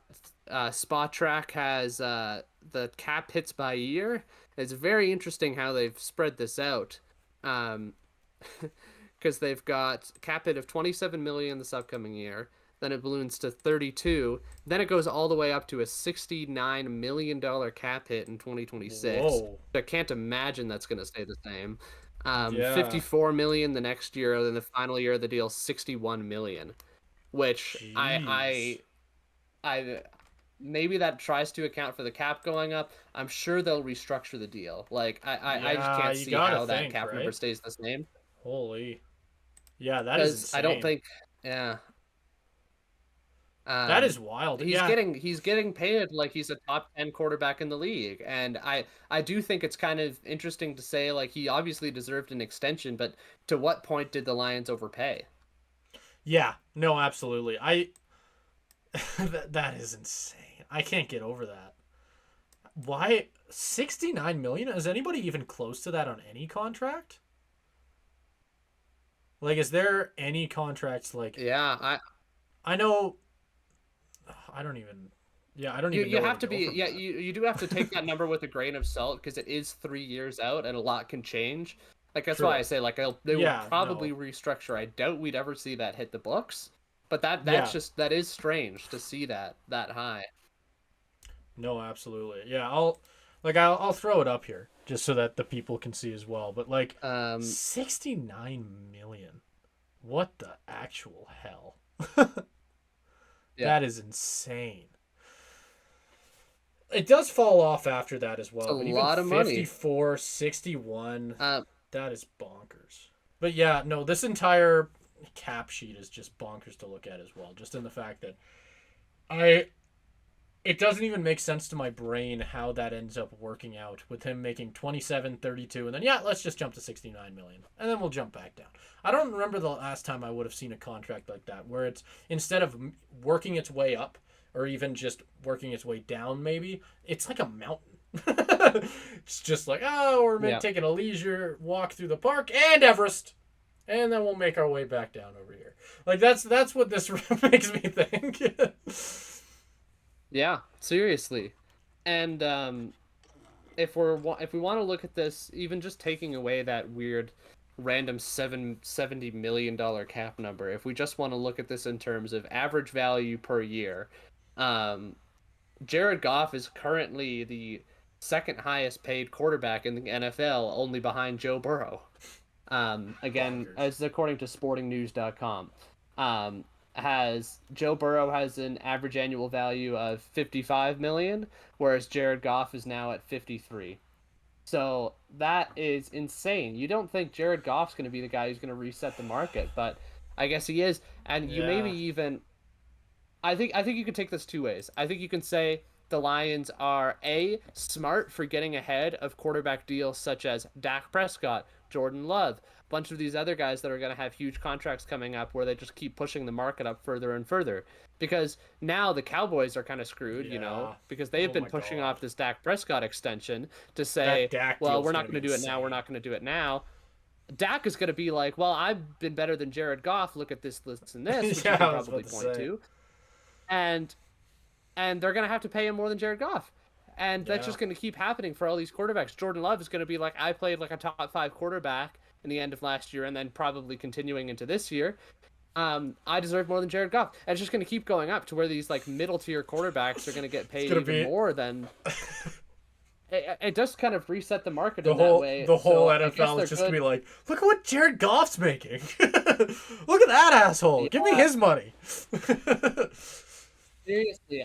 Spot Track has the cap hits by year. It's very interesting how they've spread this out, because they've got cap hit of 27 million this upcoming year. Then it balloons to 32. Then it goes all the way up to a $69 million cap hit in 2026. Whoa. I can't imagine that's going to stay the same. 54 million the next year, then the final year of the deal 61 million, which I maybe that tries to account for the cap going up. I'm sure they'll restructure the deal. Like I just can't see how that cap number stays the same. Holy, yeah, that is insane. I don't think, yeah. That is wild. He's getting paid like he's a top 10 quarterback in the league, and I do think it's kind of interesting to say, like, he obviously deserved an extension, but to what point did the Lions overpay? Yeah, no, absolutely. That is insane. I can't get over that. Why 69 million? Is anybody even close to that on any contract? Like, is there any contracts like? Yeah, I know. I don't even. Yeah, I don't even. You have to be. Yeah, you do have to take that number with a grain of salt, because it is 3 years out and a lot can change. Like, that's why I say, like, they will probably restructure. I doubt we'd ever see that hit the books, but that is strange to see that high. No, absolutely. Yeah, I'll throw it up here just so that the people can see as well. But like, 69 million. What the actual hell? That is insane. It does fall off after that as well. It's a lot of money. 54, 61. That is bonkers. But yeah, no, this entire cap sheet is just bonkers to look at as well. Just in the fact that it doesn't even make sense to my brain how that ends up working out with him making 27, 32, and then let's just jump to 69 million, and then we'll jump back down. I don't remember the last time I would have seen a contract like that where it's, instead of working its way up or even just working its way down, maybe it's like a mountain. It's just like, we're taking a leisure walk through the park and Everest. And then we'll make our way back down over here. Like that's what this makes me think. Yeah, seriously. And if we want to look at this, even just taking away that weird random $70 million cap number, if we just want to look at this in terms of average value per year, Jared Goff is currently the second highest paid quarterback in the NFL, only behind Joe Burrow. Again, Bonkers. as according to sportingnews.com, has Joe Burrow has an average annual value of 55 million, whereas Jared Goff is now at 53. So that is insane. You don't think Jared Goff's going to be the guy who's going to reset the market, but I guess he is. And you maybe even I think you could take this two ways. I think you can say the Lions are smart for getting ahead of quarterback deals such as Dak Prescott, Jordan Love, a bunch of these other guys that are going to have huge contracts coming up where they just keep pushing the market up further and further. Because now the Cowboys are kind of screwed, because they've been pushing off this Dak Prescott extension to say, well, we're not going to do it now, we're not going to do it now. Dak is going to be like, well, I've been better than Jared Goff. Look at this, and this, which you can probably point to. And they're going to have to pay him more than Jared Goff. And that's just going to keep happening for all these quarterbacks. Jordan Love is going to be like, I played like a top 5 quarterback in the end of last year and then probably continuing into this year. I deserve more than Jared Goff. And it's just going to keep going up to where these like middle tier quarterbacks are going to get paid even more than... It does kind of reset the market in that way. The whole NFL is just going to be like, look at what Jared Goff's making. Look at that asshole. Give me his money. Seriously,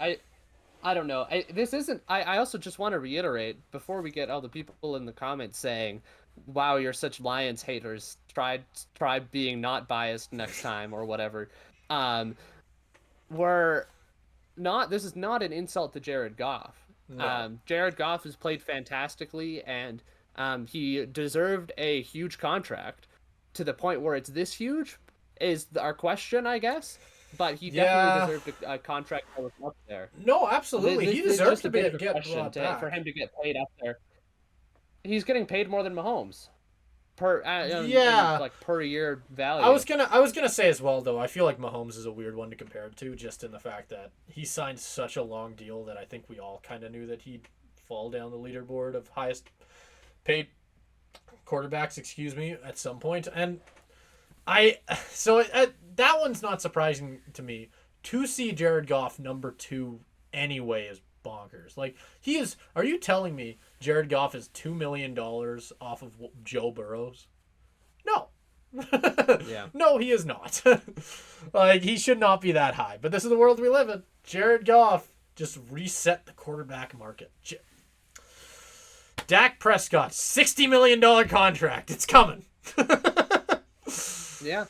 I don't know. I also just want to reiterate before we get all the people in the comments saying, "Wow, you're such Lions haters. Try being not biased next time or whatever." This is not an insult to Jared Goff. No. Jared Goff has played fantastically, and he deserved a huge contract. To the point where it's this huge is our question, I guess. But he definitely deserved a contract that was up there. No, absolutely. He deserves to get brought back. For him to get paid up there. He's getting paid more than Mahomes per year value. I was gonna say as well though. I feel like Mahomes is a weird one to compare it to, just in the fact that he signed such a long deal that I think we all kind of knew that he'd fall down the leaderboard of highest paid quarterbacks. At some point, and that one's not surprising to me. To see Jared Goff number 2 anyway is bonkers. Like, he is. Are you telling me Jared Goff is $2 million off of Joe Burrow's? No. Yeah. No, he is not. Like, he should not be that high. But this is the world we live in. Jared Goff just reset the quarterback market. Dak Prescott, $60 million contract. It's coming. Yeah.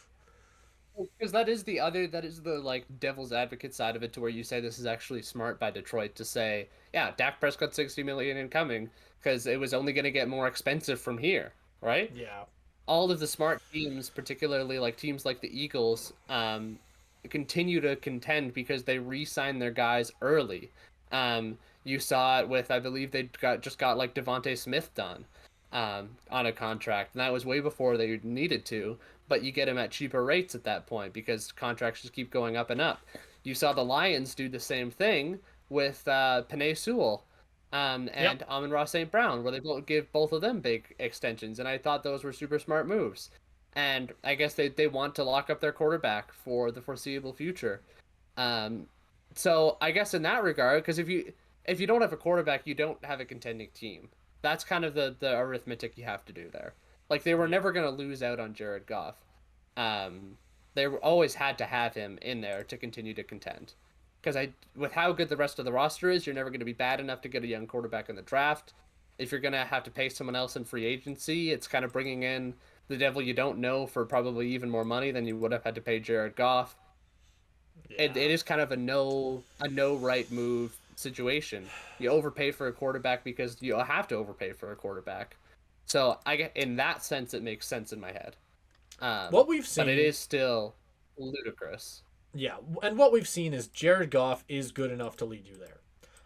Because that is the like devil's advocate side of it, to where you say this is actually smart by Detroit to say, yeah, Dak Prescott $60 million incoming because it was only going to get more expensive from here, right? Yeah. All of the smart teams, particularly like teams like the Eagles, continue to contend because they re-sign their guys early. You saw it with, I believe they just got like Devontae Smith done on a contract, and that was way before they needed to. But you get him at cheaper rates at that point because contracts just keep going up and up. You saw the Lions do the same thing with Penei Sewell and Amon-Ra St. Brown, where they give both of them big extensions, and I thought those were super smart moves. And I guess they want to lock up their quarterback for the foreseeable future. So I guess in that regard, because if you don't have a quarterback, you don't have a contending team. That's kind of the arithmetic you have to do there. Like, they were never going to lose out on Jared Goff. They always had to have him in there to continue to contend. Because with how good the rest of the roster is, you're never going to be bad enough to get a young quarterback in the draft. If you're going to have to pay someone else in free agency, it's kind of bringing in the devil you don't know for probably even more money than you would have had to pay Jared Goff. Yeah. It is kind of a no right move situation. You overpay for a quarterback because you have to overpay for a quarterback. So in that sense, it makes sense in my head. What we've seen, but it is still ludicrous. Yeah, and what we've seen is Jared Goff is good enough to lead you there.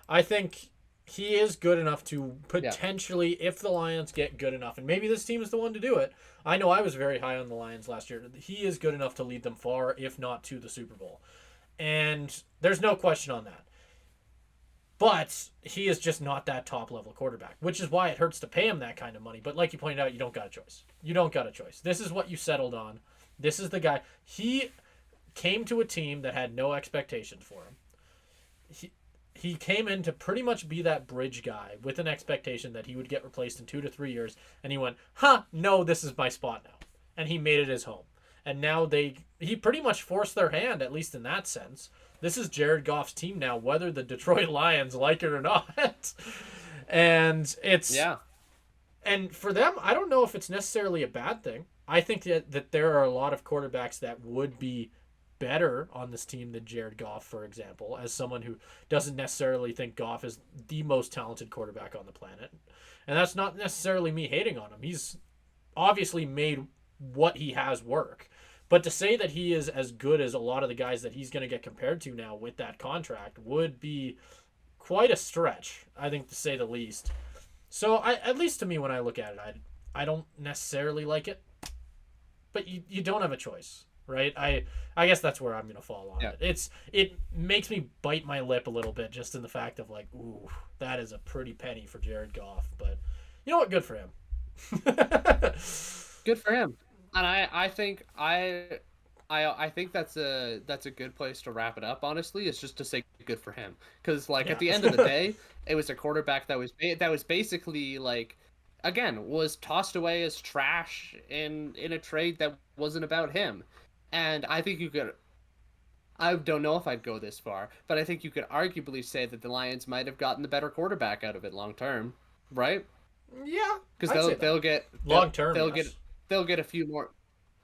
I think he is good enough to potentially, if the Lions get good enough, and maybe this team is the one to do it. I know I was very high on the Lions last year. He is good enough to lead them far, if not to the Super Bowl. And there's no question on that. But he is just not that top-level quarterback, which is why it hurts to pay him that kind of money. But like you pointed out, you don't got a choice. You don't got a choice. This is what you settled on. This is the guy. He came to a team that had no expectations for him. He came in to pretty much be that bridge guy with an expectation that he would get replaced in 2 to 3 years. And he went, no, this is my spot now. And he made it his home. And now he pretty much forced their hand, at least in that sense. This is Jared Goff's team now, whether the Detroit Lions like it or not. And it's... Yeah. And for them, I don't know if it's necessarily a bad thing. I think that there are a lot of quarterbacks that would be better on this team than Jared Goff, for example, as someone who doesn't necessarily think Goff is the most talented quarterback on the planet. And that's not necessarily me hating on him. He's obviously made what he has work. But to say that he is as good as a lot of the guys that he's going to get compared to now with that contract would be quite a stretch, I think, to say the least. So at least to me, when I look at it, I don't necessarily like it. But you don't have a choice, right? I guess that's where I'm going to fall on it. It makes me bite my lip a little bit just in the fact of like, ooh, that is a pretty penny for Jared Goff. But you know what? Good for him. Good for him. And I think that's a good place to wrap it up. Honestly, it's just to say good for him, because at the end of the day, it was a quarterback that was basically like, again, was tossed away as trash in a trade that wasn't about him. And I think you could, I don't know if I'd go this far, but I think you could arguably say that the Lions might have gotten the better quarterback out of it long term, right? Yeah, because they'll get long term. They'll get a few more.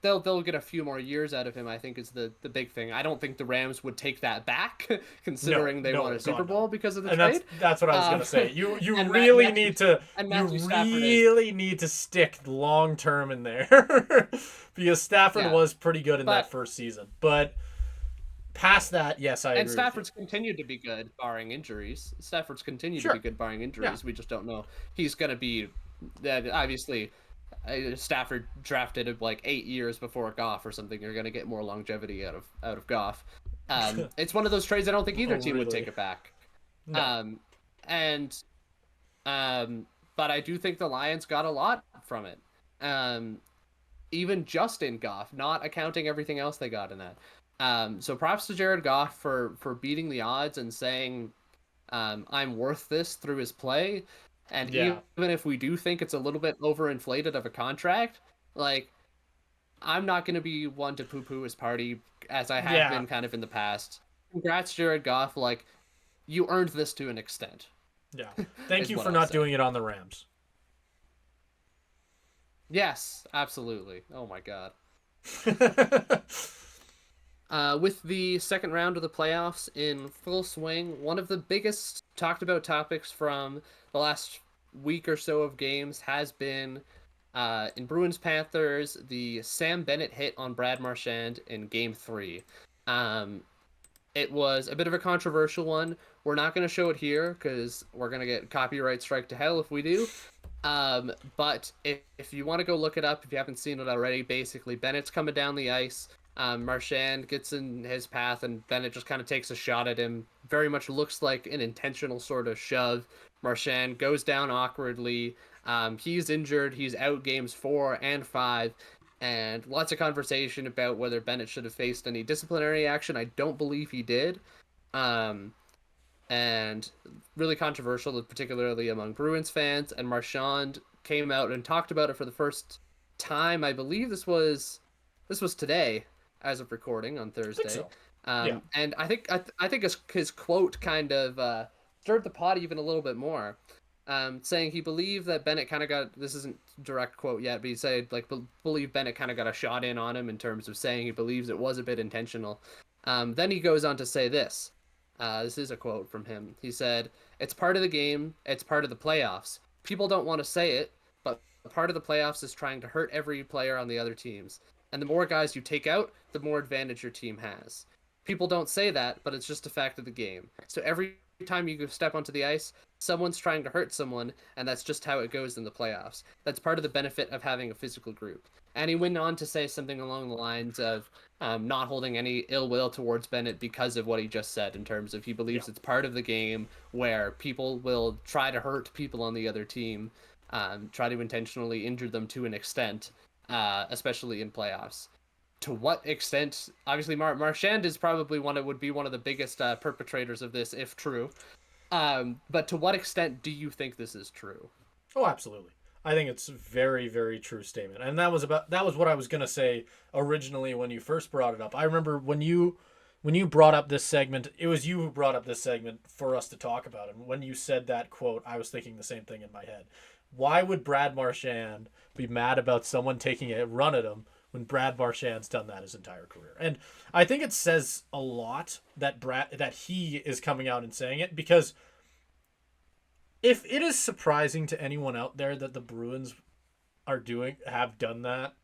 They'll get a few more years out of him, I think, is the big thing. I don't think the Rams would take that back, considering they won a Super Bowl because of the trade. That's what I was going to say. You really need to stick long term in there because Stafford was pretty good in that first season. But past that, yes, I agree. And Stafford's continued to be good, barring injuries. Stafford's continued to be good, barring injuries. Yeah. We just don't know. He's going to be that obviously. Stafford drafted him like 8 years before Goff or something. You're gonna get more longevity out of Goff. It's one of those trades I don't think either team would take it back. No. But I do think the Lions got a lot from it. Even just in Goff, not accounting everything else they got in that. So props to Jared Goff for beating the odds and saying I'm worth this through his play. And even if we do think it's a little bit overinflated of a contract, like, I'm not going to be one to poo-poo his party, as I have been kind of in the past. Congrats, Jared Goff. Like, you earned this to an extent. Yeah. Thank you for not doing it on the Rams. Yes, absolutely. Oh, my God. With the second round of the playoffs in full swing, one of the biggest talked about topics from the last week or so of games has been in Bruins-Panthers, the Sam Bennett hit on Brad Marchand in Game 3. It was a bit of a controversial one. We're not going to show it here because we're going to get copyright strike to hell if we do. But if you want to go look it up, if you haven't seen it already, basically Bennett's coming down the ice. Marchand gets in his path, and Bennett just kind of takes a shot at him. Very much looks like an intentional sort of shove. Marchand goes down awkwardly. He's injured. He's out games 4 and 5. And lots of conversation about whether Bennett should have faced any disciplinary action. I don't believe he did. And really controversial, particularly among Bruins fans. And Marchand came out and talked about it for the first time. I believe this was today, as of recording on Thursday. I think so. And I think his quote kind of stirred the pot even a little bit more, saying he believed that Bennett kind of got, this isn't direct quote yet, but he said like believe Bennett kind of got a shot in on him in terms of saying he believes it was a bit intentional. Then he goes on to say this. This is a quote from him. He said, "It's part of the game. It's part of the playoffs. People don't want to say it, but part of the playoffs is trying to hurt every player on the other teams. And the more guys you take out, the more advantage your team has. People don't say that, but it's just a fact of the game. So every time you step onto the ice, someone's trying to hurt someone, and that's just how it goes in the playoffs. That's part of the benefit of having a physical group. And he went on to say something along the lines of not holding any ill will towards Bennett because of what he just said, in terms of he believes it's part of the game where people will try to hurt people on the other team, try to intentionally injure them to an extent, especially in playoffs. To what extent? Obviously, Marchand is probably would be one of the biggest perpetrators of this, if true. But to what extent do you think this is true? Oh, absolutely. I think it's a very, very true statement. And that was what I was gonna say originally when you first brought it up. I remember when you brought up this segment, it was you who brought up this segment for us to talk about. And when you said that quote, I was thinking the same thing in my head. Why would Brad Marchand be mad about someone taking a run at him when Brad Marchand's done that his entire career? And I think it says a lot that he is coming out and saying it, because if it is surprising to anyone out there that the Bruins have done that,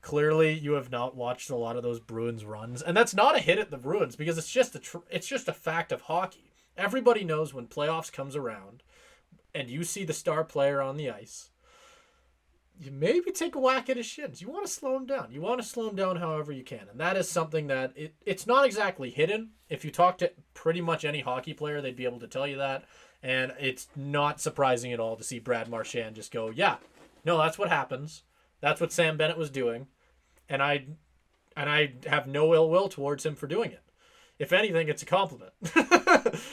clearly you have not watched a lot of those Bruins runs, and that's not a hit at the Bruins, because it's just a fact of hockey. Everybody knows when playoffs comes around, and you see the star player on the ice, you maybe take a whack at his shins. You want to slow him down. You want to slow him down however you can, and that is something that it's not exactly hidden. If you talk to pretty much any hockey player, they'd be able to tell you that. And it's not surprising at all to see Brad Marchand just go, yeah, no, that's what happens. That's what Sam Bennett was doing. And I have no ill will towards him for doing it. If anything, it's a compliment.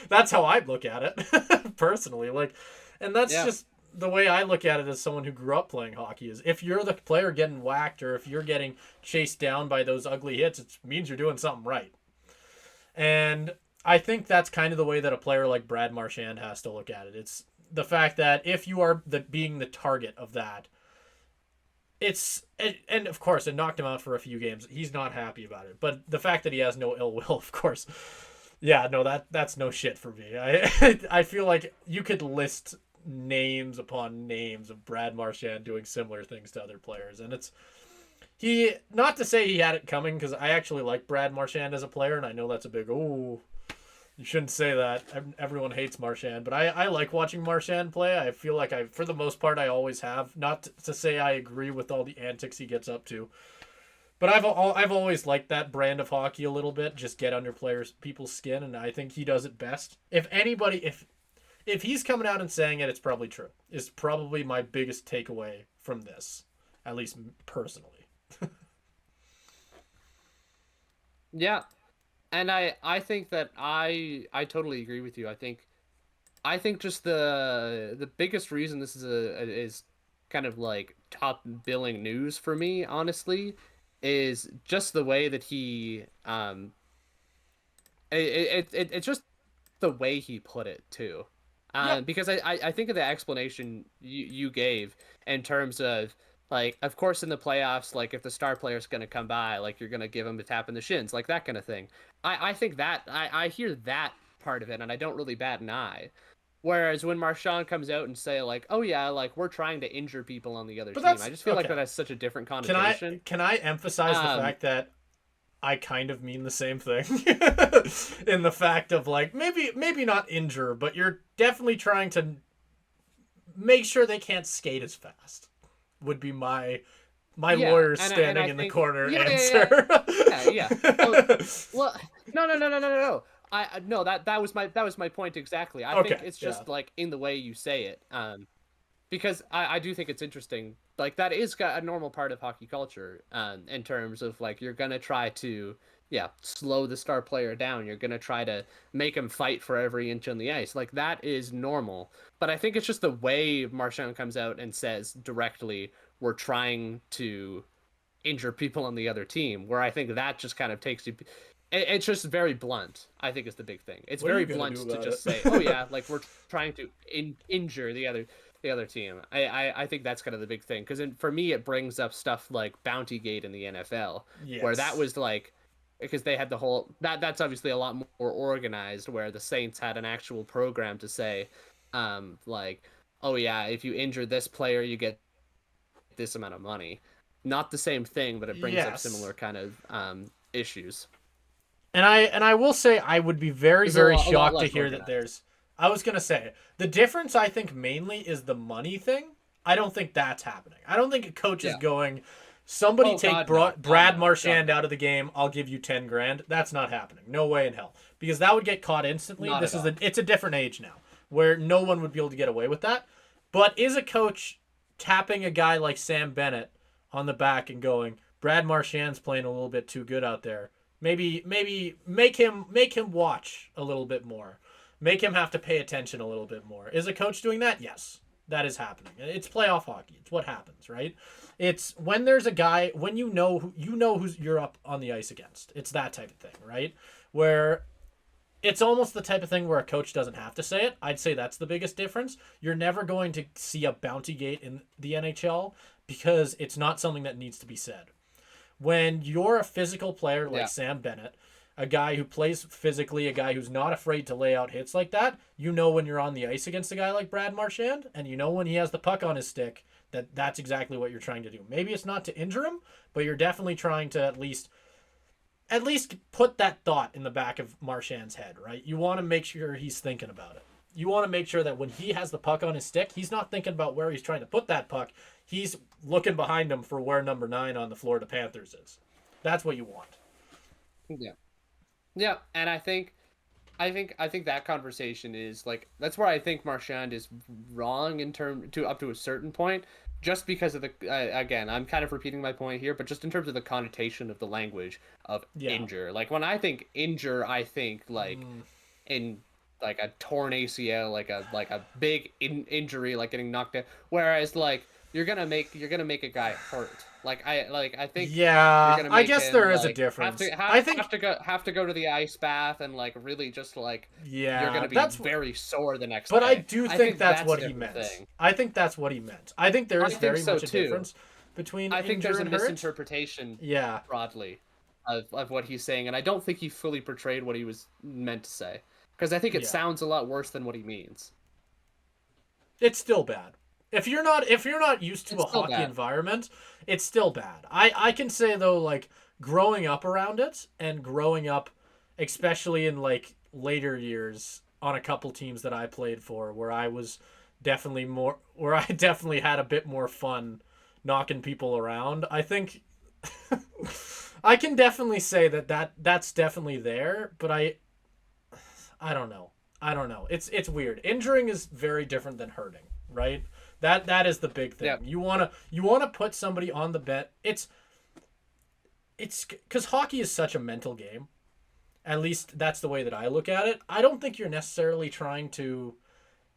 That's how I'd look at it, personally. And that's just the way I look at it as someone who grew up playing hockey. Is if you're the player getting whacked, or if you're getting chased down by those ugly hits, it means you're doing something right. And I think that's kind of the way that a player like Brad Marchand has to look at it. It's the fact that if you are being the target of that, and of course it knocked him out for a few games. He's not happy about it. But the fact that he has no ill will, of course, yeah, no, that's no shit for me. I feel like you could list names upon names of Brad Marchand doing similar things to other players, and not to say he had it coming, because I actually like Brad Marchand as a player, and I know that's a big you shouldn't say that. Everyone hates Marchand, but I like watching Marchand play. I feel like for the most part, I always have. Not to say I agree with all the antics he gets up to, but I've always liked that brand of hockey a little bit. Just get under people's skin, and I think he does it best. If anybody, if he's coming out and saying it, it's probably true. It's probably my biggest takeaway from this, at least personally. Yeah. And I think that I totally agree with you. I think just the biggest reason this is kind of like top billing news for me, honestly, is just the way that he it's just the way he put it too. Because I think of the explanation you gave in terms of, like, of course, in the playoffs, like, if the star player's going to come by, like, you're going to give him a tap in the shins, like, that kind of thing. I think that, I hear that part of it, and I don't really bat an eye. Whereas when Marchand comes out and say, like, oh, yeah, like, we're trying to injure people on the other team, I just feel like that has such a different connotation. Can I emphasize the fact that I kind of mean the same thing? In the fact of, like, maybe not injure, but you're definitely trying to make sure they can't skate as fast. Would be my lawyer standing in the corner answer. Yeah. Well, no. No, that was my point exactly. I think it's just like in the way you say it. Because I do think it's interesting. Like, that is a normal part of hockey culture. In terms of, like, you're gonna try to slow the star player down. You're gonna try to make him fight for every inch on the ice. Like, that is normal. But I think it's just the way Marchand comes out and says directly, we're trying to injure people on the other team, where I think that just kind of takes you. It's just very blunt, I think, is the big thing. It's very blunt to just say, oh yeah, like, we're trying to injure the other team. I think that's kind of the big thing, because for me it brings up stuff like Bountygate in the NFL, where that was like, because they had the whole that's obviously a lot more organized, where the Saints had an actual program to say, like, oh yeah, if you injure this player, you get this amount of money. Not the same thing, but it brings up similar kind of issues. And I will say I would be very, There's very a lot shocked to less hear that organized. there's. I was gonna say the difference. I think mainly is the money thing. I don't think that's happening. I don't think a coach is Yeah. going. Somebody Oh take God, no. God, Brad no. God, Marchand no. out of the game. I'll give you 10 grand. That's not happening. No way in hell. Because that would get caught instantly. Not at all. It's a different age now where no one would be able to get away with that. But is a coach tapping a guy like Sam Bennett on the back and going, Brad Marchand's playing a little bit too good out there. Maybe make him watch a little bit more. Make him have to pay attention a little bit more. Is a coach doing that? Yes. That is happening. It's playoff hockey. It's what happens, right? It's when there's a guy when you know who's you're up on the ice against. It's that type of thing, right? Where it's almost the type of thing where a coach doesn't have to say it. I'd say that's the biggest difference. You're never going to see a bounty gate in the NHL because it's not something that needs to be said. When you're a physical player like Yeah. Sam Bennett, a guy who plays physically, a guy who's not afraid to lay out hits like that, you know when you're on the ice against a guy like Brad Marchand, and you know when he has the puck on his stick that that's exactly what you're trying to do. Maybe it's not to injure him, but you're definitely trying to at least put that thought in the back of Marchand's head, right? You want to make sure he's thinking about it. You want to make sure that when he has the puck on his stick, he's not thinking about where he's trying to put that puck. He's looking behind him for where number 9 on the Florida Panthers is. That's what you want. Yeah. Yeah, and I think that conversation is like that's where I think Marchand is wrong in term to up to a certain point, just because of the again I'm kind of repeating my point here, but just in terms of the connotation of the language of Yeah. injure. Like when I think injure, I think like in like a torn ACL, like a big injury, like getting knocked out. Whereas like you're gonna make a guy hurt. I think you're Yeah, gonna I make guess him there is a like difference. have I think to go to the ice bath and like really just like you're yeah, gonna be that's very sore the next but day. I do I think that's a what he different meant. thing. I think that's what he meant. I think there I is think very so much a too. difference between I think there's injure a and hurt. misinterpretation Yeah. broadly of what he's saying, and I don't think he fully portrayed what he was meant to say because I think it Yeah. sounds a lot worse than what he means. It's still bad. If you're not used to It's a still hockey bad. environment, it's still bad. I can say though, like growing up around it and growing up, especially in like later years on a couple teams that I played for, where I was definitely more, where I definitely had a bit more fun knocking people around. I think I can definitely say that's definitely there, but I don't know. I don't know. It's weird. Injuring is very different than hurting, right? That is the big thing. Yeah. You wanna put somebody on the bench. It's because hockey is such a mental game. At least that's the way that I look at it. I don't think you're necessarily trying to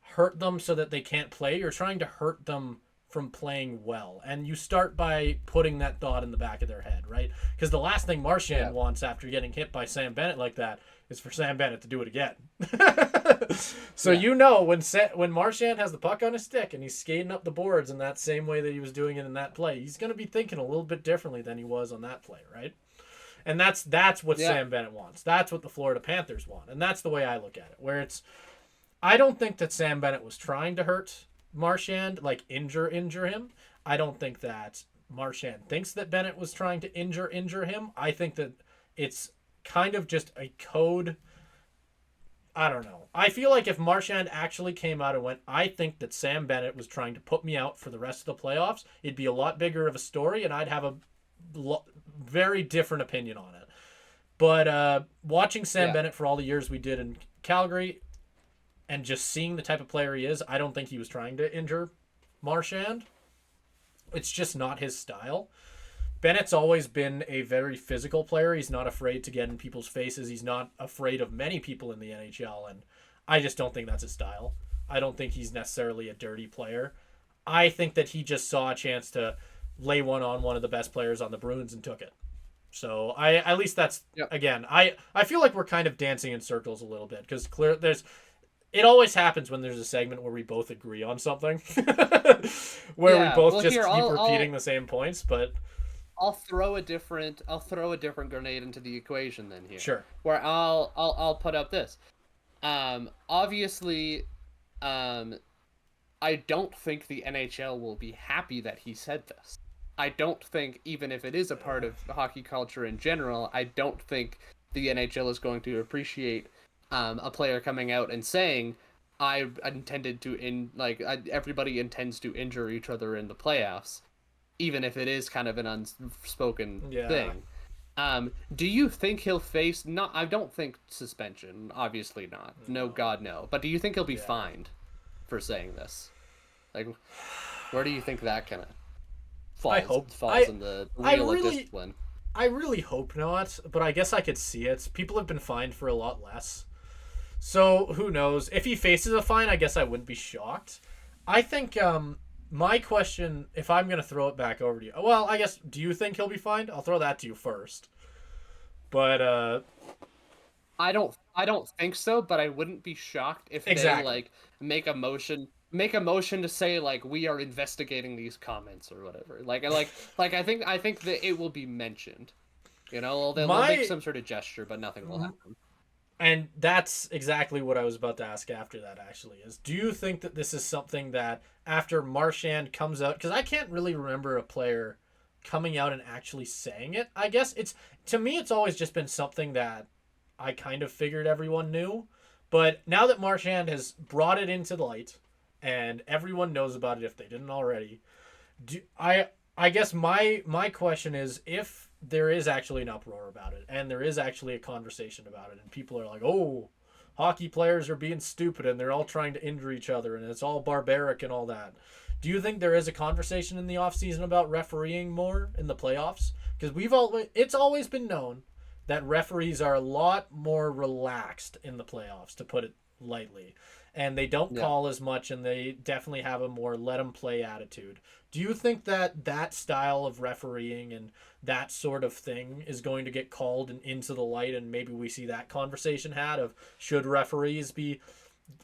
hurt them so that they can't play. You're trying to hurt them from playing well. And you start by putting that thought in the back of their head, right? Because the last thing Marchand wants after getting hit by Sam Bennett like that is for Sam Bennett to do it again. So you know when Marchand has the puck on his stick and he's skating up the boards in that same way that he was doing it in that play, he's going to be thinking a little bit differently than he was on that play, right? And that's what Sam Bennett wants. That's what the Florida Panthers want. And that's the way I look at it. Where I don't think that Sam Bennett was trying to hurt Marchand, like injure him. I don't think that Marchand thinks that Bennett was trying to injure him. I think that it's kind of just a code. I don't know. I feel like if Marchand actually came out and went, I think that Sam Bennett was trying to put me out for the rest of the playoffs, it'd be a lot bigger of a story and I'd have a very different opinion on it. But watching Sam Bennett for all the years we did in Calgary and just seeing the type of player he is, I don't think he was trying to injure Marchand. It's just not his style. Bennett's always been a very physical player. He's not afraid to get in people's faces. He's not afraid of many people in the NHL, and I just don't think that's his style. I don't think he's necessarily a dirty player. I think that he just saw a chance to lay one on one of the best players on the Bruins and took it. So at least that's again. I feel like we're kind of dancing in circles a little bit because it always happens when there's a segment where we both agree on something, where we both keep repeating the same points. But I'll throw a different grenade into the equation then here. Sure. Where I'll put up this. Obviously, I don't think the NHL will be happy that he said this. I don't think, even if it is a part of hockey culture in general, I don't think the NHL is going to appreciate a player coming out and saying, "I intended to everybody intends to injure each other in the playoffs," even if it is kind of an unspoken thing. Do you think he'll face I don't think suspension, obviously not. No, God no. But do you think he'll be fined for saying this? Like, where do you think that kind of falls in the real discipline? I really hope not, but I guess I could see it. People have been fined for a lot less. So, who knows? If he faces a fine, I guess I wouldn't be shocked. I think my question, if I'm going to throw it back over to you. Well, I guess, do you think he'll be fined? I'll throw that to you first. But I don't think so, but I wouldn't be shocked if they like make a motion to say like we are investigating these comments or whatever. Like I think that it will be mentioned. You know, they'll make some sort of gesture, but nothing will happen. And that's exactly what I was about to ask after that, actually, is do you think that this is something that after Marchand comes out, because I can't really remember a player coming out and actually saying it. I guess to me, it's always just been something that I kind of figured everyone knew. But now that Marchand has brought it into the light and everyone knows about it if they didn't already, I guess my question is, if there is actually an uproar about it and there is actually a conversation about it and people are like, oh, hockey players are being stupid and they're all trying to injure each other and it's all barbaric and all that, do you think there is a conversation in the offseason about refereeing more in the playoffs? Because it's always been known that referees are a lot more relaxed in the playoffs, to put it lightly. And they don't call as much, and they definitely have a more let-them-play attitude. Do you think that style of refereeing and that sort of thing is going to get called and into the light, and maybe we see that conversation had of should referees be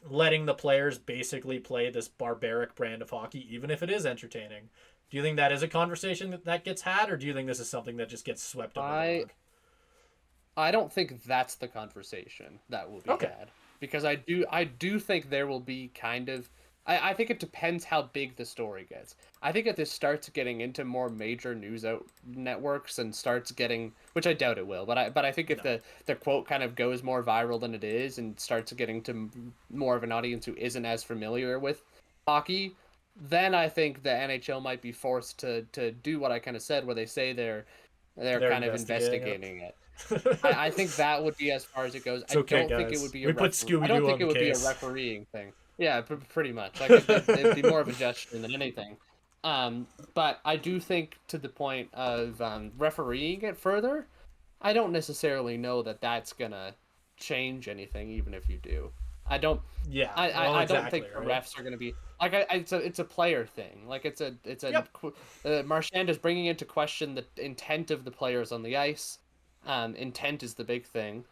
letting the players basically play this barbaric brand of hockey, even if it is entertaining? Do you think that is a conversation that gets had, or do you think this is something that just gets swept under the rug? I don't think that's the conversation that will be had, because I do think there will be kind of. I think it depends how big the story gets. I think if this starts getting into more major news networks and starts getting, which I doubt it will, but I think if the quote kind of goes more viral than it is and starts getting to more of an audience who isn't as familiar with hockey, then I think the NHL might be forced to do what I kind of said, where they say they're kind of investigating it. I think that would be as far as it goes. I don't think it would be. I don't think it would be a refereeing thing. Yeah, pretty much. Like it'd be more of a gesture than anything. But I do think, to the point of refereeing it further, I don't necessarily know that that's gonna change anything, even if you do. I don't. Yeah. I don't think the refs are gonna be like. It's a player thing. Like it's a. Marchand is bringing into question the intent of the players on the ice. Intent is the big thing.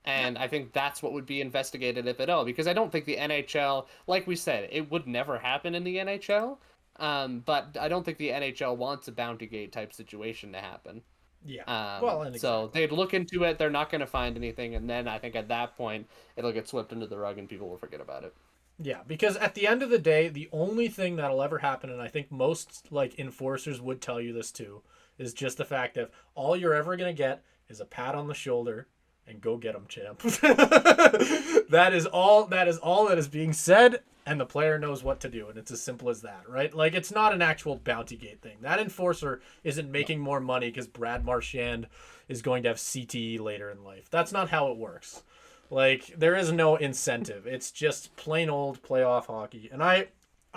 And I think that's what would be investigated, if at all, because I don't think the NHL, like we said, it would never happen in the NHL. But I don't think the NHL wants a Bountygate type situation to happen. Yeah. So they'd look into it. They're not going to find anything, and then I think at that point it'll get swept under the rug and people will forget about it. Yeah, because at the end of the day, the only thing that'll ever happen, and I think most enforcers would tell you this too, is just the fact that all you're ever going to get is a pat on the shoulder. And go get him, champ. That is all that is being said, and the player knows what to do, and it's as simple as that, right? Like, it's not an actual Bountygate thing. That enforcer isn't making more money because Brad Marchand is going to have CTE later in life. That's not how it works. Like, there is no incentive. It's just plain old playoff hockey. And I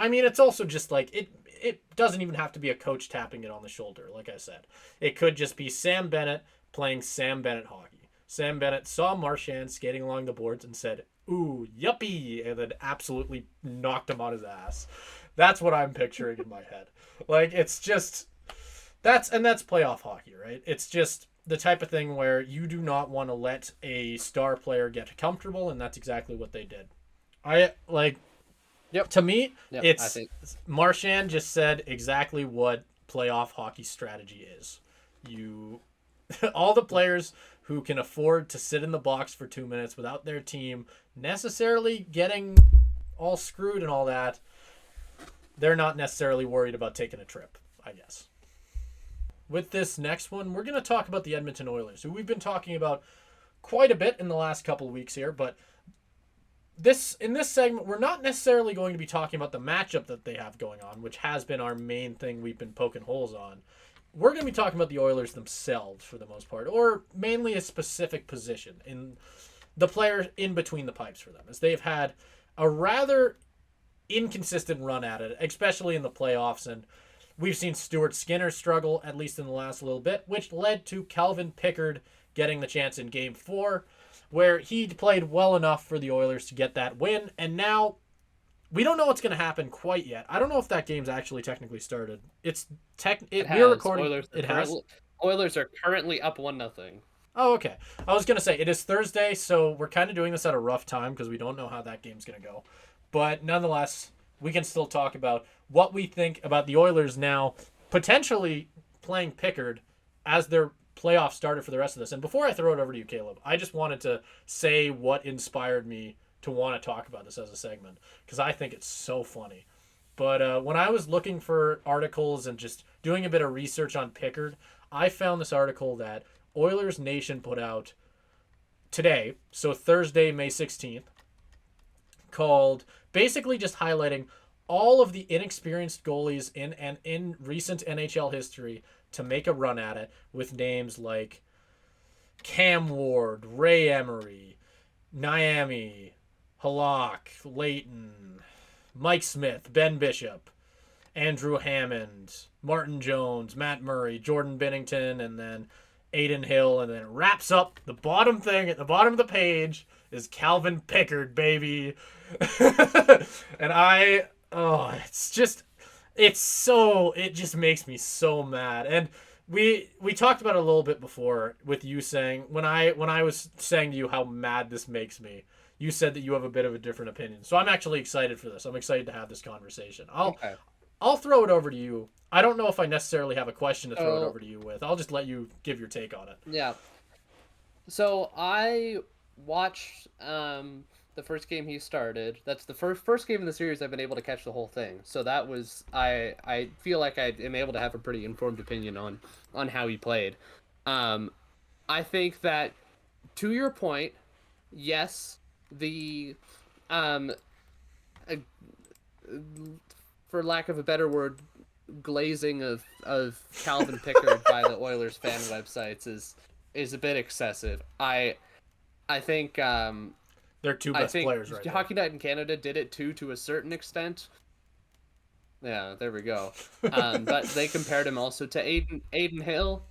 mean, it's also just like, it doesn't even have to be a coach tapping it on the shoulder, like I said. It could just be Sam Bennett playing Sam Bennett hockey. Sam Bennett saw Marchand skating along the boards and said, ooh, yuppie, and then absolutely knocked him on his ass. That's what I'm picturing in my head. Like, it's just, that's playoff hockey, right? It's just the type of thing where you do not want to let a star player get comfortable, and that's exactly what they did. To me, it's Marchand just said exactly what playoff hockey strategy is. All the players who can afford to sit in the box for 2 minutes without their team necessarily getting all screwed and all that, they're not necessarily worried about taking a trip, I guess. With this next one, we're going to talk about the Edmonton Oilers, who we've been talking about quite a bit in the last couple of weeks here, but in this segment, we're not necessarily going to be talking about the matchup that they have going on, which has been our main thing we've been poking holes on. We're going to be talking about the Oilers themselves for the most part, or mainly a specific position in the players in between the pipes for them, as they've had a rather inconsistent run at it, especially in the playoffs. And we've seen Stuart Skinner struggle, at least in the last little bit, which led to Calvin Pickard getting the chance in Game 4, where he played well enough for the Oilers to get that win. And now we don't know what's going to happen quite yet. I don't know if that game's actually technically started. We're recording. Oilers are currently up 1-0. Oh, okay. I was going to say, it is Thursday, so we're kind of doing this at a rough time because we don't know how that game's going to go. But nonetheless, we can still talk about what we think about the Oilers now potentially playing Pickard as their playoff starter for the rest of this. And before I throw it over to you, Caleb, I just wanted to say what inspired me to want to talk about this as a segment, because I think it's so funny. But when I was looking for articles and just doing a bit of research on Pickard, I found this article that Oilers Nation put out today, so Thursday, May 16th, called basically just highlighting all of the inexperienced goalies in recent NHL history to make a run at it, with names like Cam Ward, Ray Emery, Niami, Halak, Layton, Mike Smith, Ben Bishop, Andrew Hammond, Martin Jones, Matt Murray, Jordan Binnington, and then Aiden Hill, and then it wraps up the bottom thing at the bottom of the page is Calvin Pickard, baby. And it just makes me so mad. And we talked about it a little bit before with you saying, when I was saying to you how mad this makes me, you said that you have a bit of a different opinion. So I'm actually excited for this. I'm excited to have this conversation. I'll throw it over to you. I don't know if I necessarily have a question to throw it over to you with. I'll just let you give your take on it. Yeah. So I watched the first game he started. That's the first game in the series I've been able to catch the whole thing. So that was I feel like I am able to have a pretty informed opinion on how he played. I think that, to your point, yes, the for lack of a better word, glazing of Calvin Pickard by the Oilers fan websites is a bit excessive. I think they're two best players right now. Hockey Night in Canada did it too, to a certain extent. Yeah, there we go. But they compared him also to Aiden Hill.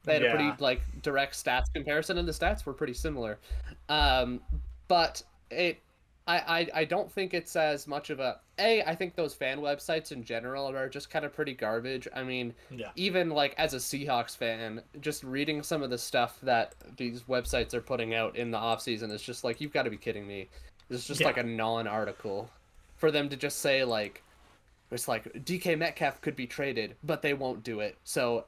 They had a pretty direct stats comparison, and the stats were pretty similar. But I don't think it's as much of I think those fan websites in general are just kind of pretty garbage. I mean, even as a Seahawks fan, just reading some of the stuff that these websites are putting out in the off season is just you've got to be kidding me. It's just a non-article for them to just say it's DK Metcalf could be traded, but they won't do it. So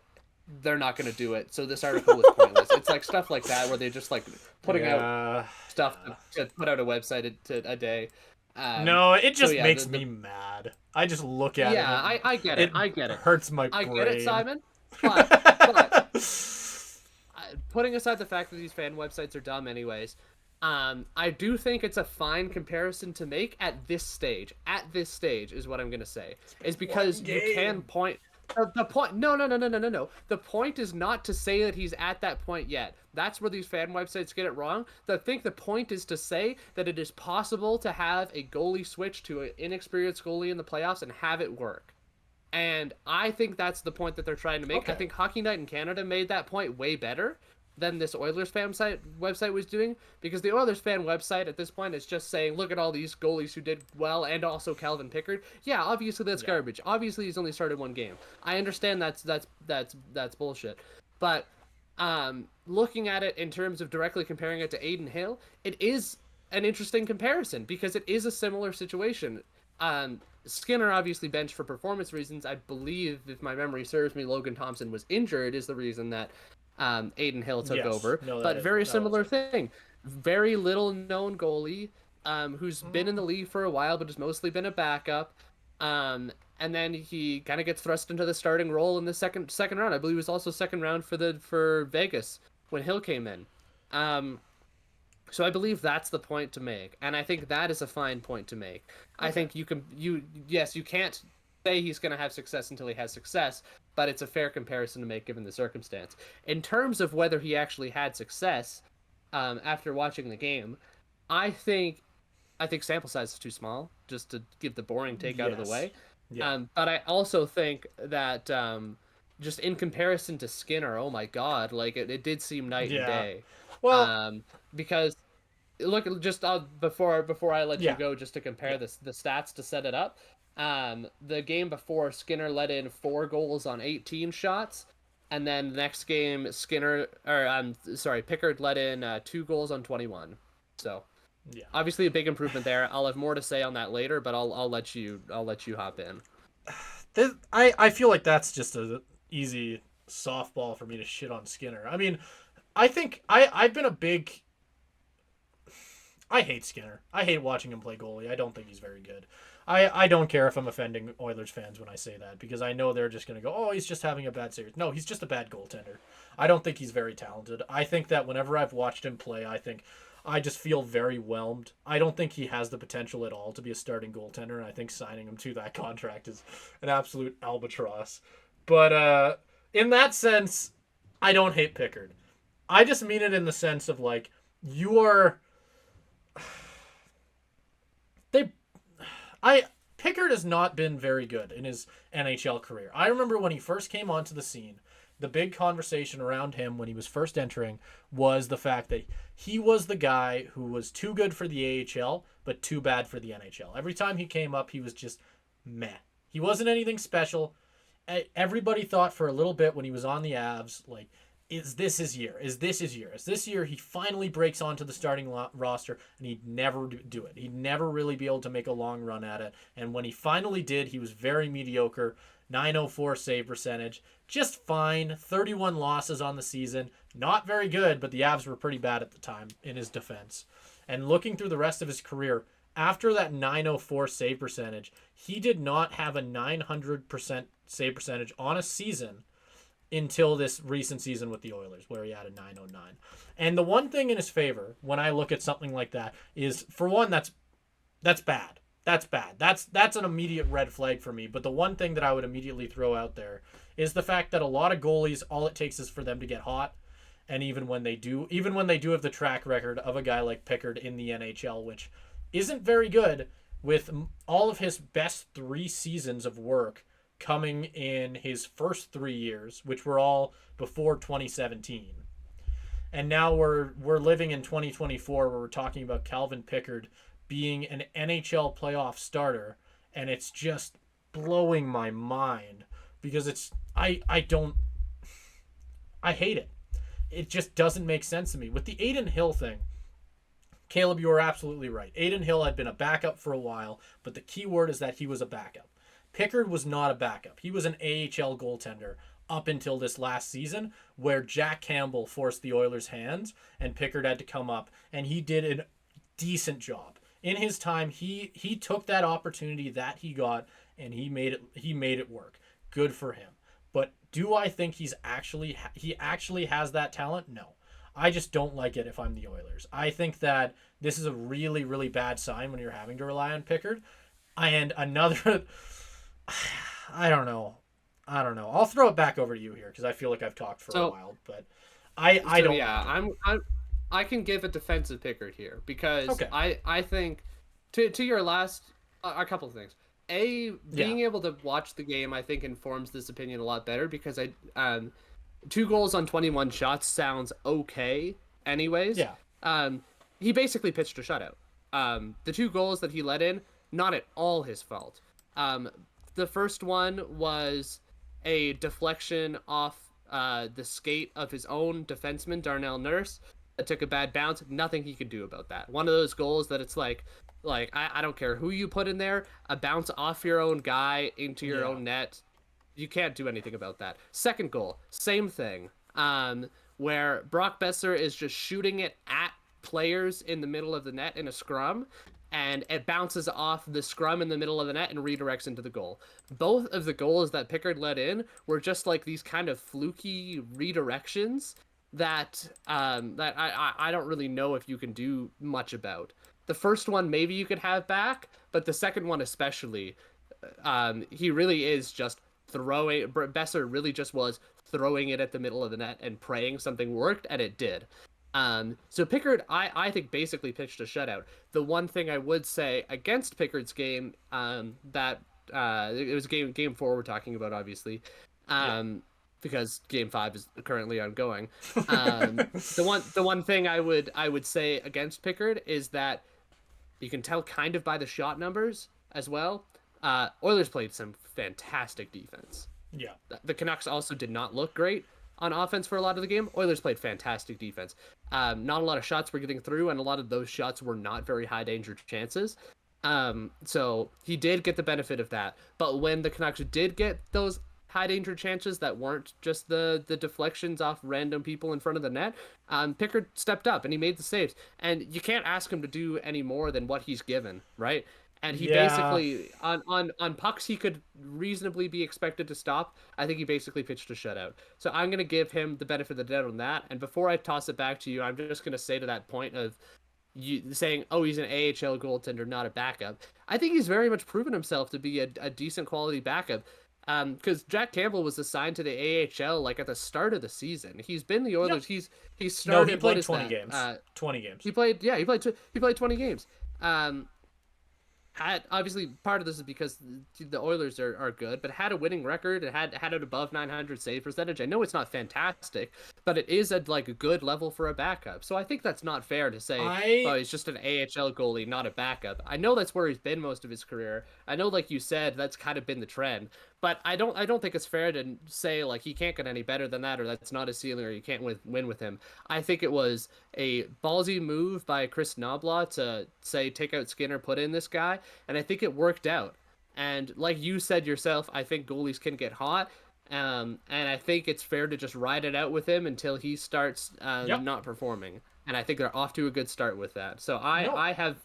they're not going to do it. So this article is pointless. It's stuff like that where they just putting out stuff to put out a website a day. No, it just makes me mad. I just look at it. Yeah, I get it. I get it. Hurts my brain. I get it, Simon. But putting aside the fact that these fan websites are dumb anyways, I do think it's a fine comparison to make at this stage. At this stage is what I'm going to say. Is because you can point... The point... No. The point is not to say that he's at that point yet. That's where these fan websites get it wrong. I think the point is to say that it is possible to have a goalie switch to an inexperienced goalie in the playoffs and have it work. And I think that's the point that they're trying to make. Okay. I think Hockey Night in Canada made that point way better than this Oilers fan website was doing, because the Oilers fan website at this point is just saying, look at all these goalies who did well, and also Calvin Pickard. Yeah, obviously that's garbage. Obviously he's only started one game. I understand that's bullshit. But looking at it in terms of directly comparing it to Aiden Hill, it is an interesting comparison because it is a similar situation. Skinner obviously benched for performance reasons. I believe, if my memory serves me, Logan Thompson was injured is the reason that Aiden Hill took over. But very similar thing. Very little known goalie who's been in the league for a while but has mostly been a backup. And then he kind of gets thrust into the starting role in the second round. I believe it was also second round for Vegas when Hill came in. So I believe that's the point to make, and I think that is a fine point to make. Okay. I think you can't say he's going to have success until he has success, but it's a fair comparison to make given the circumstance. In terms of whether he actually had success, after watching the game, I think sample size is too small, just to give the boring take out of the way. Yeah. But I also think that just in comparison to Skinner, oh my God, like it did seem night and day. Well, Because look, just before I let Yeah. you go, just to compare the stats to set it up. The game before, Skinner let in 4 goals on 18 shots, and then the next game, Pickard let in 2 goals on 21. So yeah. obviously a big improvement there. I'll have more to say on that later, but I'll let you hop in. I feel like that's just an easy softball for me to shit on Skinner. I mean, I think I've been a big. I hate Skinner. I hate watching him play goalie. I don't think he's very good. I don't care if I'm offending Oilers fans when I say that, because I know they're just going to go, oh, he's just having a bad series. No, he's just a bad goaltender. I don't think he's very talented. I think that whenever I've watched him play, I just feel very whelmed. I don't think he has the potential at all to be a starting goaltender, and I think signing him to that contract is an absolute albatross. But in that sense, I don't hate Pickard. I just mean it in the sense of, like, you are... Pickard has not been very good in his NHL career. I remember when he first came onto the scene, the big conversation around him when he was first entering was the fact that he was the guy who was too good for the AHL, but too bad for the NHL. Every time he came up, he was just meh. He wasn't anything special. Everybody thought for a little bit when he was on the Avs, like, is this his year? Is this year he finally breaks onto the starting roster, and he'd never do it. He'd never really be able to make a long run at it. And when he finally did, he was very mediocre. 904 save percentage. Just fine. 31 losses on the season. Not very good, but the Avs were pretty bad at the time in his defense. And looking through the rest of his career, after that 904 save percentage, he did not have a 900% save percentage on a season until this recent season with the Oilers, where he had a 909. And the one thing in his favor, when I look at something like that, is, for one, that's bad. That's bad. That's an immediate red flag for me. But the one thing that I would immediately throw out there is the fact that a lot of goalies, all it takes is for them to get hot. And even when they do have the track record of a guy like Pickard in the NHL, which isn't very good, with all of his best 3 seasons of work coming in his first 3 years, which were all before 2017. And now we're living in 2024, where we're talking about Calvin Pickard being an NHL playoff starter, and it's just blowing my mind, because I hate it. It just doesn't make sense to me. With the Adin Hill thing, Caleb, you are absolutely right. Adin Hill had been a backup for a while, but the key word is that he was a backup. Pickard was not a backup. He was an AHL goaltender up until this last season, where Jack Campbell forced the Oilers' hands and Pickard had to come up, and he did a decent job. In his time, he took that opportunity that he got, and he made it work. Good for him. But do I think he actually has that talent? No. I just don't like it if I'm the Oilers. I think that this is a really, really bad sign when you're having to rely on Pickard. And another... I don't know. I'll throw it back over to you here, because I feel like I've talked for a while, but I don't. Yeah, I can give a defensive Pickard here, because Okay. I think to your last a couple of things. Being able to watch the game, I think, informs this opinion a lot better, because 2 goals on 21 shots sounds okay anyways. Yeah. He basically pitched a shutout. The 2 goals that he let in, not at all his fault. The first one was a deflection off the skate of his own defenseman, Darnell Nurse, that took a bad bounce. Nothing he could do about that. One of those goals that it's like I don't care who you put in there, a bounce off your own guy into your own net. You can't do anything about that. Second goal, same thing. Where Brock Besser is just shooting it at players in the middle of the net in a scrum, and it bounces off the scrum in the middle of the net and redirects into the goal. Both of the goals that Pickard let in were just like these kind of fluky redirections that I don't really know if you can do much about. The first one maybe you could have back, but the second one especially, he really is just throwing. Besser really just was throwing it at the middle of the net and praying something worked, and it did. So Pickard, I think basically pitched a shutout. The one thing I would say against Pickard's game, that it was game 4 we're talking about, obviously, because game 5 is currently ongoing. The one thing I would say against Pickard is that you can tell kind of by the shot numbers as well. Oilers played some fantastic defense. Yeah. The Canucks also did not look great on offense for a lot of the game. Oilers played fantastic defense. Not a lot of shots were getting through, and a lot of those shots were not very high danger chances. So he did get the benefit of that. But when the Canucks did get those high danger chances that weren't just the deflections off random people in front of the net, Pickard stepped up and he made the saves. And you can't ask him to do any more than what he's given, right? And he basically, on pucks he could reasonably be expected to stop. I think he basically pitched a shutout. So I'm going to give him the benefit of the doubt on that. And before I toss it back to you, I'm just going to say to that point of you saying, oh, he's an AHL goaltender, not a backup. I think he's very much proven himself to be a decent quality backup. Because Jack Campbell was assigned to the AHL like at the start of the season. He's been the Oilers. Yep. He's started. No, he played 20 games. 20 games. He played 20 games. Obviously part of this is because the Oilers are good, but had a winning record. It had an above 900 save percentage. I know it's not fantastic, but it is at like a good level for a backup. So I think that's not fair to say, oh, he's just an AHL goalie, not a backup. I know that's where he's been most of his career. I know, like you said, that's kind of been the trend. But I don't think it's fair to say like he can't get any better than that, or that's not his ceiling, or you can't win with him. I think it was a ballsy move by Chris Knoblaw to say take out Skinner, put in this guy, and I think it worked out. And like you said yourself, I think goalies can get hot, and I think it's fair to just ride it out with him until he starts not performing. And I think they're off to a good start with that. So I have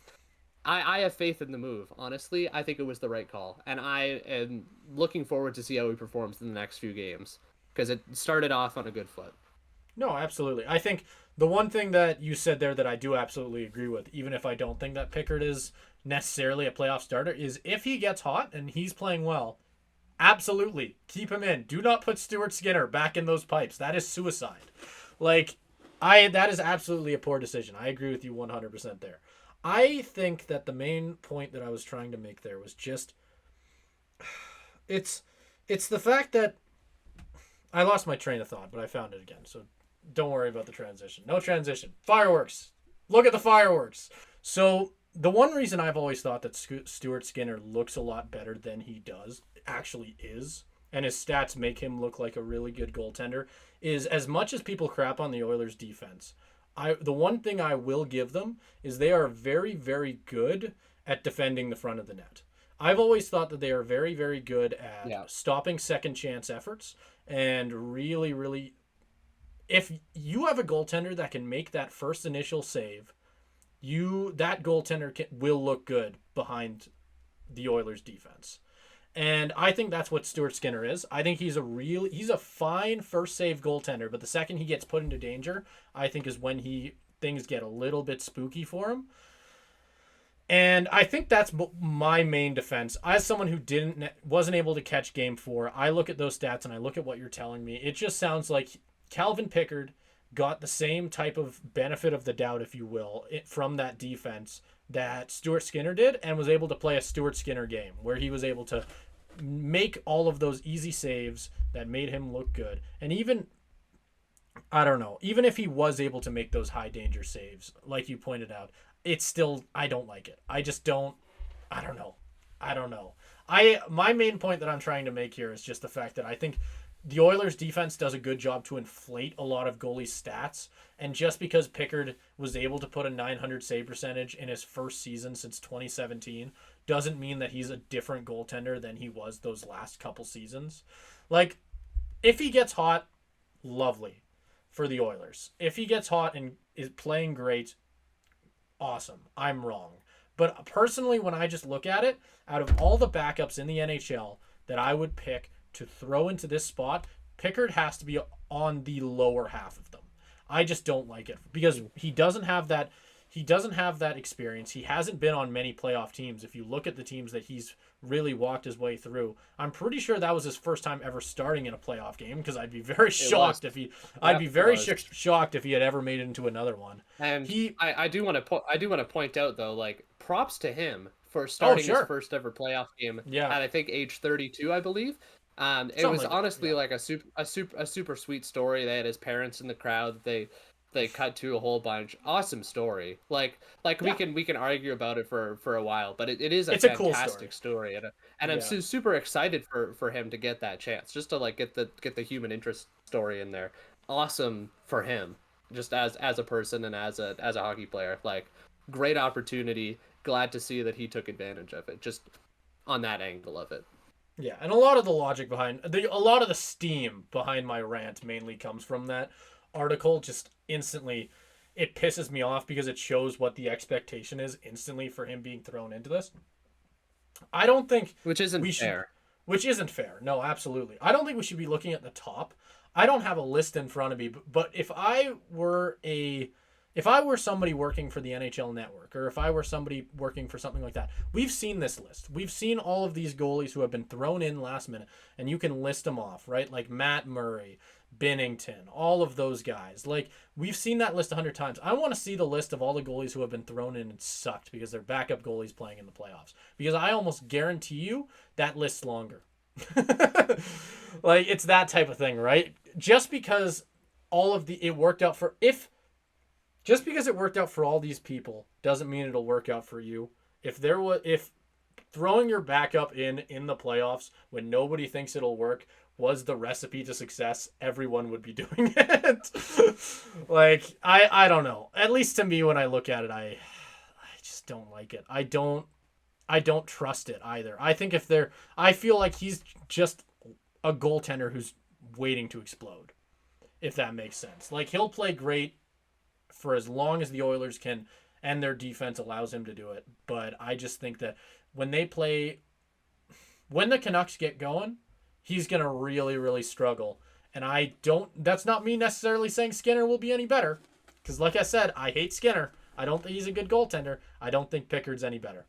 faith in the move. Honestly, I think it was the right call, and I am looking forward to see how he performs in the next few games because it started off on a good foot. No, absolutely. I think the one thing that you said there that I do absolutely agree with, even if I don't think that Pickard is necessarily a playoff starter, is if he gets hot and he's playing well, absolutely keep him in. Do not put Stuart Skinner back in those pipes. That is suicide. That is absolutely a poor decision. I agree with you 100% there. I think that the main point that I was trying to make there was just it's the fact that I lost my train of thought, but I found it again. So don't worry about the transition. No transition. Fireworks. Look at the fireworks. So the one reason I've always thought that Stuart Skinner looks a lot better than he does, actually is, and his stats make him look like a really good goaltender, is as much as people crap on the Oilers defense, the one thing I will give them is they are very, very good at defending the front of the net. I've always thought that they are very, very good at stopping second chance efforts, and really, really, if you have a goaltender that can make that first initial save, that goaltender will look good behind the Oilers defense. And I think that's what Stuart Skinner is. I think he's a fine first save goaltender, but the second he gets put into danger, I think is when things get a little bit spooky for him. And I think that's my main defense. As someone who wasn't able to catch game 4, I look at those stats and I look at what you're telling me. It just sounds like Calvin Pickard got the same type of benefit of the doubt, if you will, from that defense that Stuart Skinner did, and was able to play a Stuart Skinner game where he was able to make all of those easy saves that made him look good. And even if he was able to make those high danger saves, like you pointed out, it's still, I don't like it. I don't know. My main point that I'm trying to make here is just the fact that I think the Oilers defense does a good job to inflate a lot of goalie stats. And just because Pickard was able to put a 900 save percentage in his first season since 2017 doesn't mean that he's a different goaltender than he was those last couple seasons. Like, if he gets hot, lovely for the Oilers. If he gets hot and is playing great, awesome. I'm wrong. But personally, when I just look at it, out of all the backups in the NHL that I would pick to throw into this spot, Pickard has to be on the lower half of them. I just don't like it because he doesn't have that. He doesn't have that experience. He hasn't been on many playoff teams. If you look at the teams that he's really walked his way through, I'm pretty sure that was his first time ever starting in a playoff game. Because I'd be very shocked if he. I'd be very shocked if he had ever made it into another one. And I do want to point out though, like props to him for starting his first ever playoff game. Yeah. At I think age 32, I believe. It was honestly like a super sweet story. They had his parents in the crowd. They cut to a whole bunch. Awesome story. Like we can argue about it for a while, but it is a fantastic story. And I'm super excited for him to get that chance, just to like get the human interest story in there. Awesome for him, just as a person and as a hockey player. Like great opportunity. Glad to see that he took advantage of it. Just on that angle of it. Yeah, and a lot of the logic behind a lot of the steam behind my rant mainly comes from that article. Just instantly, it pisses me off because it shows what the expectation is instantly for him being thrown into this. I don't think which isn't fair. Which isn't fair. No, absolutely. I don't think we should be looking at the top. I don't have a list in front of me, but if I were somebody working for the NHL Network, or if I were somebody working for something like that, we've seen this list. We've seen all of these goalies who have been thrown in last minute, and you can list them off, right? Like Matt Murray, Binnington, all of those guys. Like, we've seen that list 100 times. I want to see the list of all the goalies who have been thrown in and sucked because they're backup goalies playing in the playoffs. Because I almost guarantee you that list's longer. Like, it's that type of thing, right? Just because it worked out for all these people doesn't mean it'll work out for you. If throwing your backup in the playoffs when nobody thinks it'll work was the recipe to success, everyone would be doing it. Like, I don't know. At least to me, when I look at it, I just don't like it. I don't trust it either. I feel like he's just a goaltender who's waiting to explode, if that makes sense. Like, he'll play great for as long as the Oilers can and their defense allows him to do it. But I just think that when the Canucks get going, he's going to really, really struggle. And that's not me necessarily saying Skinner will be any better. Because like I said, I hate Skinner. I don't think he's a good goaltender. I don't think Pickard's any better.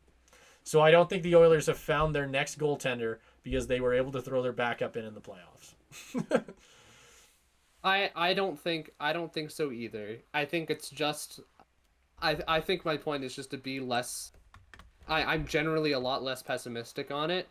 So I don't think the Oilers have found their next goaltender because they were able to throw their backup in the playoffs. I don't think so either. I think it's just I think my point is just to be less I'm generally a lot less pessimistic on it.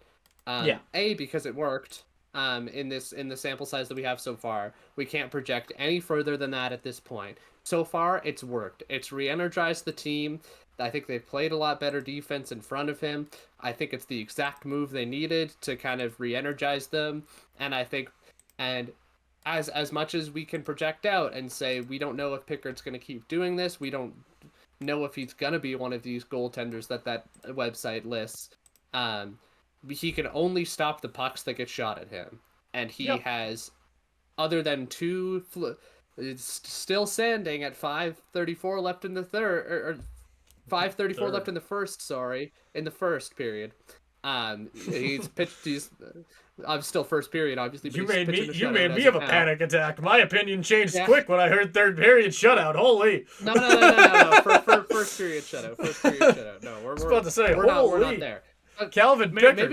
Because it worked. In the sample size that we have so far, we can't project any further than that at this point. So far, it's worked. It's re-energized the team. I think they've played a lot better defense in front of him. I think it's the exact move they needed to kind of re-energize them. And I think, and as much as we can project out and say we don't know if Pickard's going to keep doing this, we don't know if he's going to be one of these goaltenders that website lists. He can only stop the pucks that get shot at him, and he has, other than two, it's still standing at 5:34 left in the third, or 5:34 left in the first. Sorry, in the first period. He's pitched. I'm still first period, obviously. But you made me have a panic attack. My opinion changed quick when I heard third period shutout. Holy! No. First period shutout. First period shutout. No, we're about to say, we're not there. Calvin Pickard.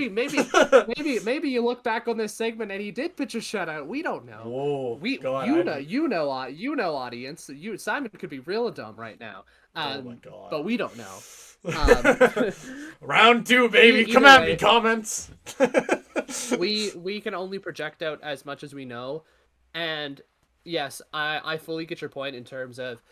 Maybe you look back on this segment and he did pitch a shutout. We don't know. Whoa, you know, audience. Simon could be real dumb right now. Oh my God. But we don't know. Round 2, baby. Come at me, comments. we can only project out as much as we know, and yes, I fully get your point in terms of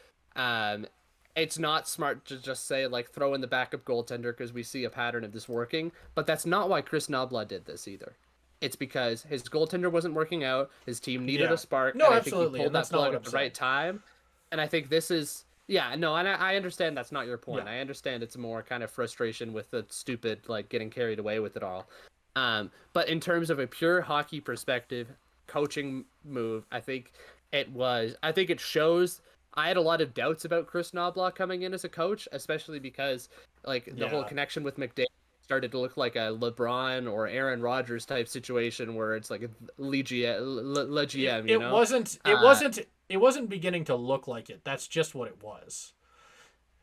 it's not smart to just say, like, throw in the backup goaltender because we see a pattern of this working. But that's not why Chris Knoblauch did this either. It's because his goaltender wasn't working out. His team needed a spark. No, and absolutely. I think he pulled that plug at the right time. And I think this is... Yeah, no, and I understand that's not your point. I understand it's more kind of frustration with the stupid, like, getting carried away with it all. But in terms of a pure hockey perspective, coaching move, I think it shows... I had a lot of doubts about Chris Knoblauch coming in as a coach, especially because, like, the whole connection with McDavid started to look like a LeBron or Aaron Rodgers type situation where it's like a GM, you know? it wasn't beginning to look like it. That's just what it was.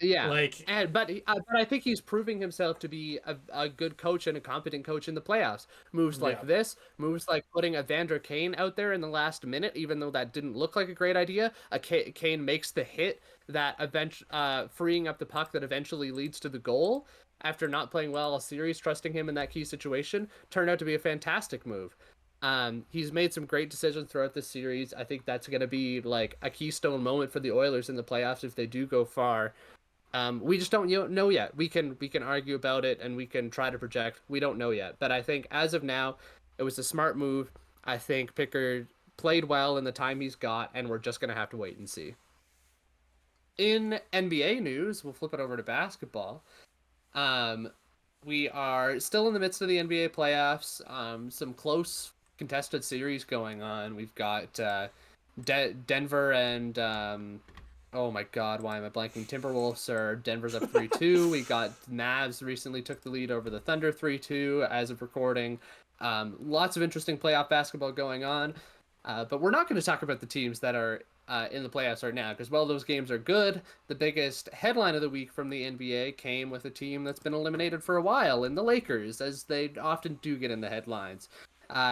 Yeah, Like, but I think he's proving himself to be a good coach and a competent coach in the playoffs. Moves like yeah, this, moves like putting Evander Kane out there in the last minute, even though that didn't look like a great idea. Kane makes the hit that freeing up the puck that eventually leads to the goal after not playing well all series, trusting him in that key situation, turned out to be a fantastic move. He's made some great decisions throughout this series. I think that's going to be like a keystone moment for the Oilers in the playoffs if they do go far. We just don't know yet. We can argue about it and we can try to project. We don't know yet, but I think as of now, it was a smart move. I think Pickard played well in the time he's got, and we're just gonna have to wait and see. In NBA news, we'll flip it over to basketball. We are still in the midst of the NBA playoffs. Some close contested series going on. We've got Denver and oh my God, why am I blanking? Timberwolves are Denver's up 3-2. We got Mavs recently took the lead over the Thunder 3-2 as of recording. Lots of interesting playoff basketball going on. But we're not going to talk about the teams that are in the playoffs right now because while those games are good, the biggest headline of the week from the NBA came with a team that's been eliminated for a while in the Lakers, as they often do get in the headlines.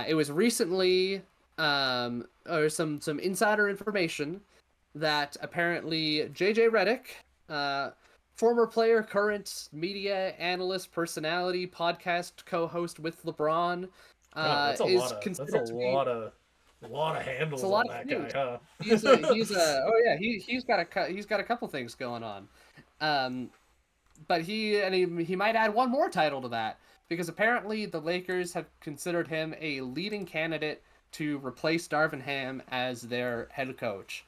It was recently or some insider information that apparently JJ Redick, former player, current media analyst, personality, podcast co-host with LeBron, that's a is lot considered of to be a lot of handles a lot on of that news. guy, huh? He's a oh yeah, he's got a couple things going on. But he might add one more title to that because apparently the Lakers have considered him a leading candidate to replace Darvin Ham as their head coach.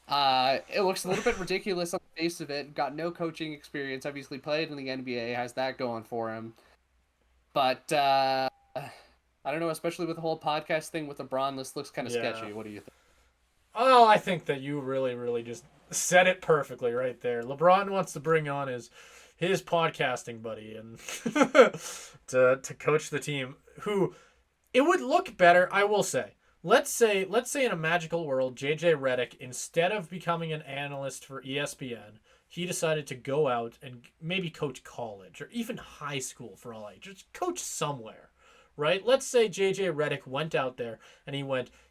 It looks a little bit ridiculous on the face of it. Got no coaching experience. Obviously played in the NBA. Has that going for him. But I don't know. Especially with the whole podcast thing with LeBron, this looks kind of sketchy. What do you think? Oh, I think that you really just said it perfectly right there. LeBron wants to bring on his podcasting buddy and to coach the team. Who it would look better, I will say. Let's say in a magical world, JJ Redick, instead of becoming an analyst for ESPN, he decided to go out and maybe coach college or even high school for all I just coach somewhere, right? Let's say JJ Redick went out there and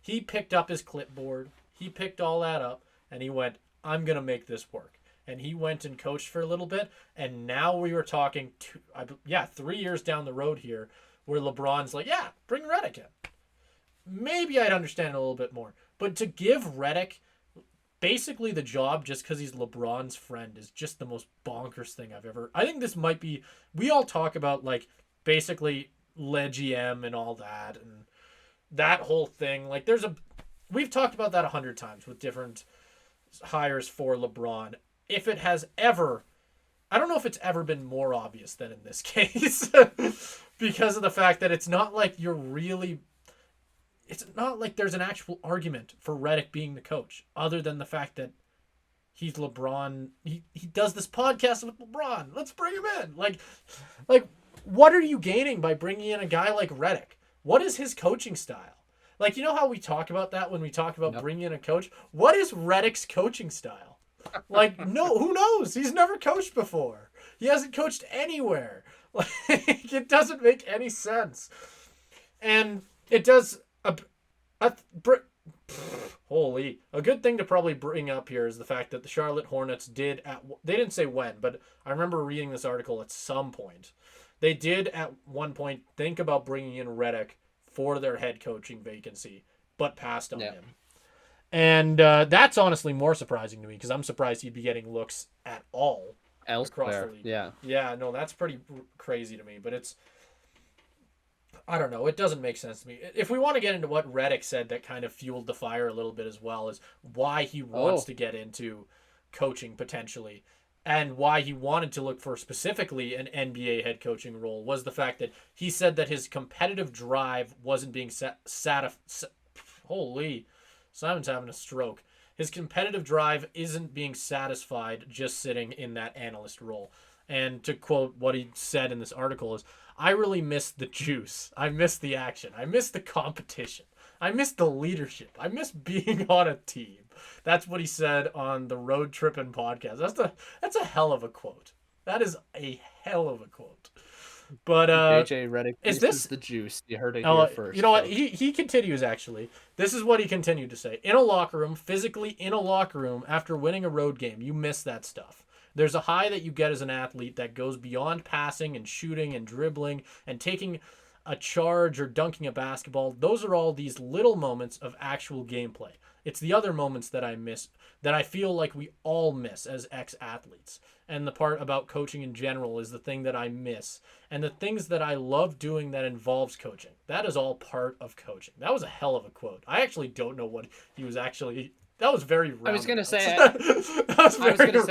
he picked up his clipboard, he picked all that up, and he went, I'm going to make this work. And he went and coached for a little bit, and now we were talking 3 years down the road here where LeBron's like, yeah, bring Redick in. Maybe I'd understand it a little bit more. But to give Redick basically the job just because he's LeBron's friend is just the most bonkers thing I've ever... I think this might be... We all talk about, like, basically Le GM and all that, and that whole thing. Like, we've talked about that 100 times with different hires for LeBron. If it has ever... I don't know if it's ever been more obvious than in this case. Because of the fact that it's not like you're really... It's not like there's an actual argument for Redick being the coach, other than the fact that he's LeBron. He does this podcast with LeBron. Let's bring him in. Like, what are you gaining by bringing in a guy like Redick? What is his coaching style? Like, you know how we talk about that when we talk about bringing in a coach? What is Redick's coaching style? Like, no, who knows? He's never coached before. He hasn't coached anywhere. Like, it doesn't make any sense. And it does... A good thing to probably bring up here is the fact that the Charlotte Hornets they didn't say when, but I remember reading this article at some point. They did at one point think about bringing in Redick for their head coaching vacancy, but passed on him. And that's honestly more surprising to me because I'm surprised he'd be getting looks at all across the league. Yeah, no, that's pretty crazy to me, but it's... I don't know. It doesn't make sense to me. If we want to get into what Redick said that kind of fueled the fire a little bit as well is why he wants to get into coaching potentially and why he wanted to look for specifically an NBA head coaching role was the fact that he said that his competitive drive wasn't being Holy, Simon's having a stroke. His competitive drive isn't being satisfied just sitting in that analyst role. And to quote what he said in this article is, I really miss the juice. I miss the action. I miss the competition. I miss the leadership. I miss being on a team. That's what he said on the Road Trippin' podcast. That's a hell of a quote. That is a hell of a quote. But JJ Redick is this the juice? You heard it here first. You know what? He continues, actually. This is what he continued to say. In a locker room, physically in a locker room, after winning a road game, you miss that stuff. There's a high that you get as an athlete that goes beyond passing and shooting and dribbling and taking a charge or dunking a basketball. Those are all these little moments of actual gameplay. It's the other moments that I miss, that I feel like we all miss as ex-athletes. And the part about coaching in general is the thing that I miss. And the things that I love doing that involves coaching. That is all part of coaching. That was a hell of a quote. I actually don't know what he was actually... That was very roundabout. I was gonna say.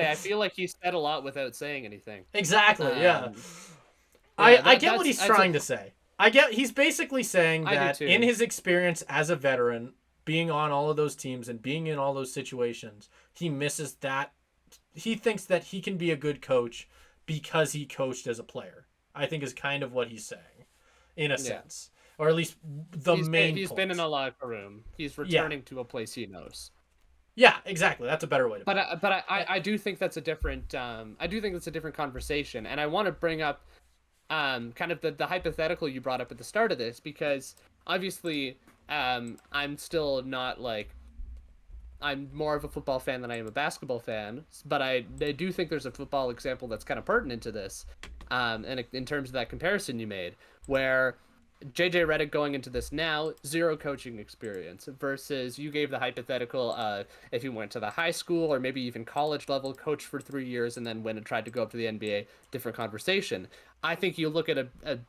I feel like he said a lot without saying anything. Exactly. Yeah. I get what he's trying to say. He's basically saying that in his experience as a veteran, being on all of those teams and being in all those situations, he misses that. He thinks that he can be a good coach because he coached as a player, I think is kind of what he's saying, in a sense. Or at least he's been in a locker room. He's returning to a place he knows. Yeah, exactly. That's a better way to put it. But I do think that's a different conversation, and I want to bring up kind of the hypothetical you brought up at the start of this, because obviously I'm still not like, I'm more of a football fan than I am a basketball fan, but I do think there's a football example that's kind of pertinent to this, and in terms of that comparison you made, where JJ Redick going into this now, 0 coaching experience, versus you gave the hypothetical if he went to the high school or maybe even college level, coached for 3 years, and then went and tried to go up to the NBA, different conversation. I think you look at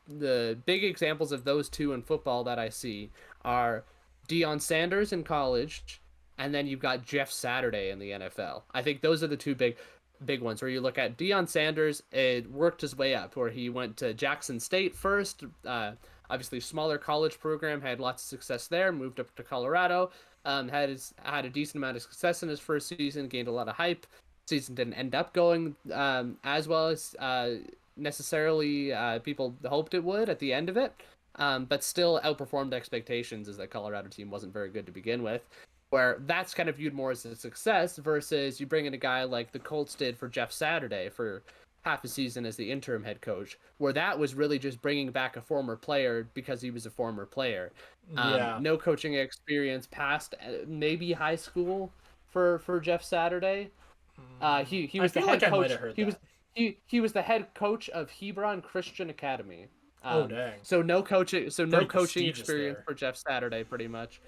the big examples of those two in football that I see are Deion Sanders in college, and then you've got Jeff Saturday in the NFL. I think those are the two big ones, where you look at Deion Sanders, it worked his way up, where he went to Jackson State first, obviously smaller college program, had lots of success there, moved up to Colorado, had a decent amount of success in his first season, gained a lot of hype. Season didn't end up going as well as necessarily people hoped it would at the end of it, but still outperformed expectations, as that Colorado team wasn't very good to begin with, where that's kind of viewed more as a success, versus you bring in a guy like the Colts did for Jeff Saturday for half a season as the interim head coach, where that was really just bringing back a former player because he was a former player. No coaching experience past maybe high school for Jeff Saturday. He was the head coach. He was the head coach of Hebron Christian Academy. Oh dang! So no coaching experience there for Jeff Saturday, pretty much.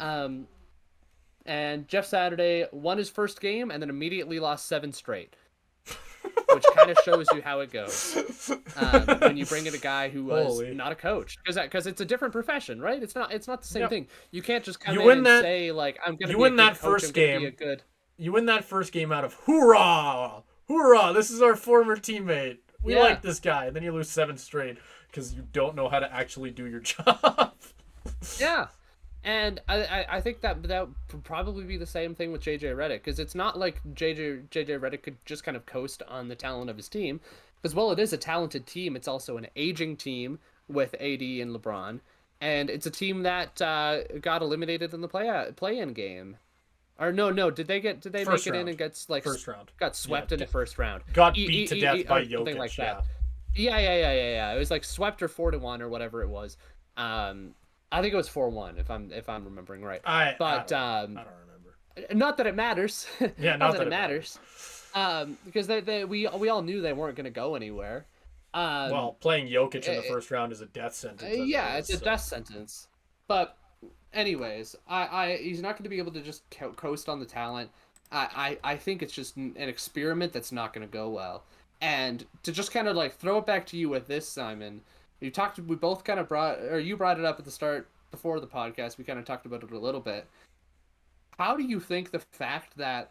And Jeff Saturday won his first game and then immediately lost 7 straight. Which kind of shows you how it goes when you bring in a guy who was not a coach, because it's a different profession, right? It's not the same thing. You can't just come in and say like, I'm going to be a good coach, I'm gonna be a good... You win that first game out of hoorah, this is our former teammate. We like this guy. And then you lose 7 straight because you don't know how to actually do your job. Yeah. And I think that would probably be the same thing with JJ Redick, because it's not like JJ Redick could just kind of coast on the talent of his team, because while it is a talented team, it's also an aging team with AD and LeBron, and it's a team that got eliminated in the play-in game. Or no, did they make it in and get like first round? Got swept in the first round. Got beat to death by Jokic. Like that. Yeah. It was like swept or 4-1 or whatever it was. I think it was 4-1 if I'm remembering right. I don't remember. Not that it matters. Yeah, not that it matters. Because we all knew they weren't going to go anywhere. Well, playing Jokic in the first round is a death sentence. It's a death sentence. But anyways, he's not going to be able to just coast on the talent. I think it's just an experiment that's not going to go well. And to just kind of like throw it back to you with this, Simon. We both kind of you brought it up at the start before the podcast. We kind of talked about it a little bit. How do you think the fact that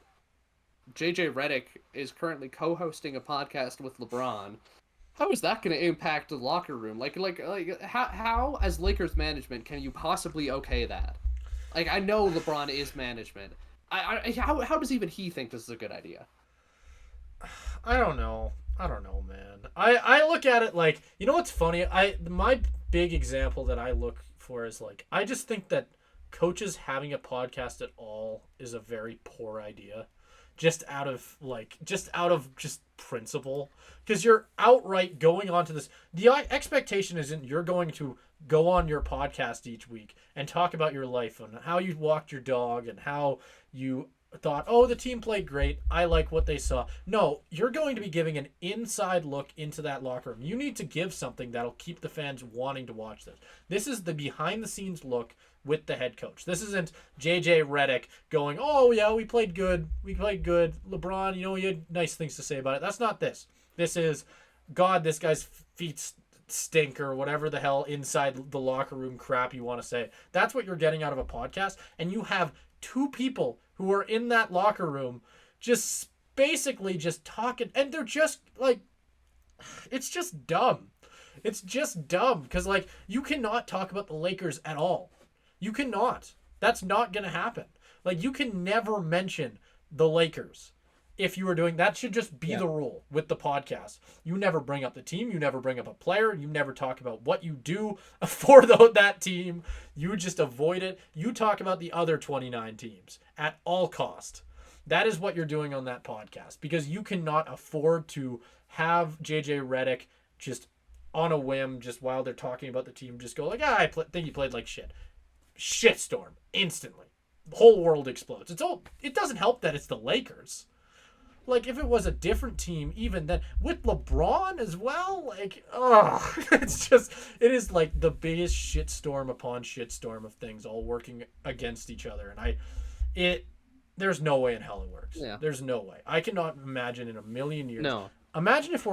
JJ Redick is currently co-hosting a podcast with LeBron, how is that going to impact the locker room? Like how as Lakers management can you possibly okay that? Like, I know LeBron is management. How does even he think this is a good idea? I don't know, man. I look at it like, you know what's funny? My big example that I look for is like, I just think that coaches having a podcast at all is a very poor idea. Just out of principle, because you're outright going on to this. The expectation isn't you're going to go on your podcast each week and talk about your life and how you walked your dog and how you thought, oh, the team played great, I like what they saw. No, you're going to be giving an inside look into that locker room. You need to give something that'll keep the fans wanting to watch this. This is the behind the scenes look with the head coach. This isn't JJ Redick going, oh yeah, we played good. LeBron, he had nice things to say about it. That's not this. This is, God, this guy's feet stink, or whatever the hell inside the locker room crap you want to say. That's what you're getting out of a podcast. And you have two people who are in that locker room just basically just talking, and they're just like, it's just dumb. It's just dumb, because like, you cannot talk about the Lakers at all. You cannot. That's not going to happen. Like, you can never mention the Lakers if you were doing that. Should just be the rule with the podcast. You never bring up the team. You never bring up a player. You never talk about what you do for that team. You just avoid it. You talk about the other 29 teams at all cost. That is what you're doing on that podcast, because you cannot afford to have JJ Redick just on a whim, just while they're talking about the team, just go like, I think you played like shit. Shitstorm instantly. The whole world explodes. It doesn't help that it's the Lakers. Like, if it was a different team, even then, with LeBron as well, like, it is like the biggest shitstorm upon shitstorm of things all working against each other. And there's no way in hell it works. Yeah. There's no way. I cannot imagine in a million years. No. Imagine if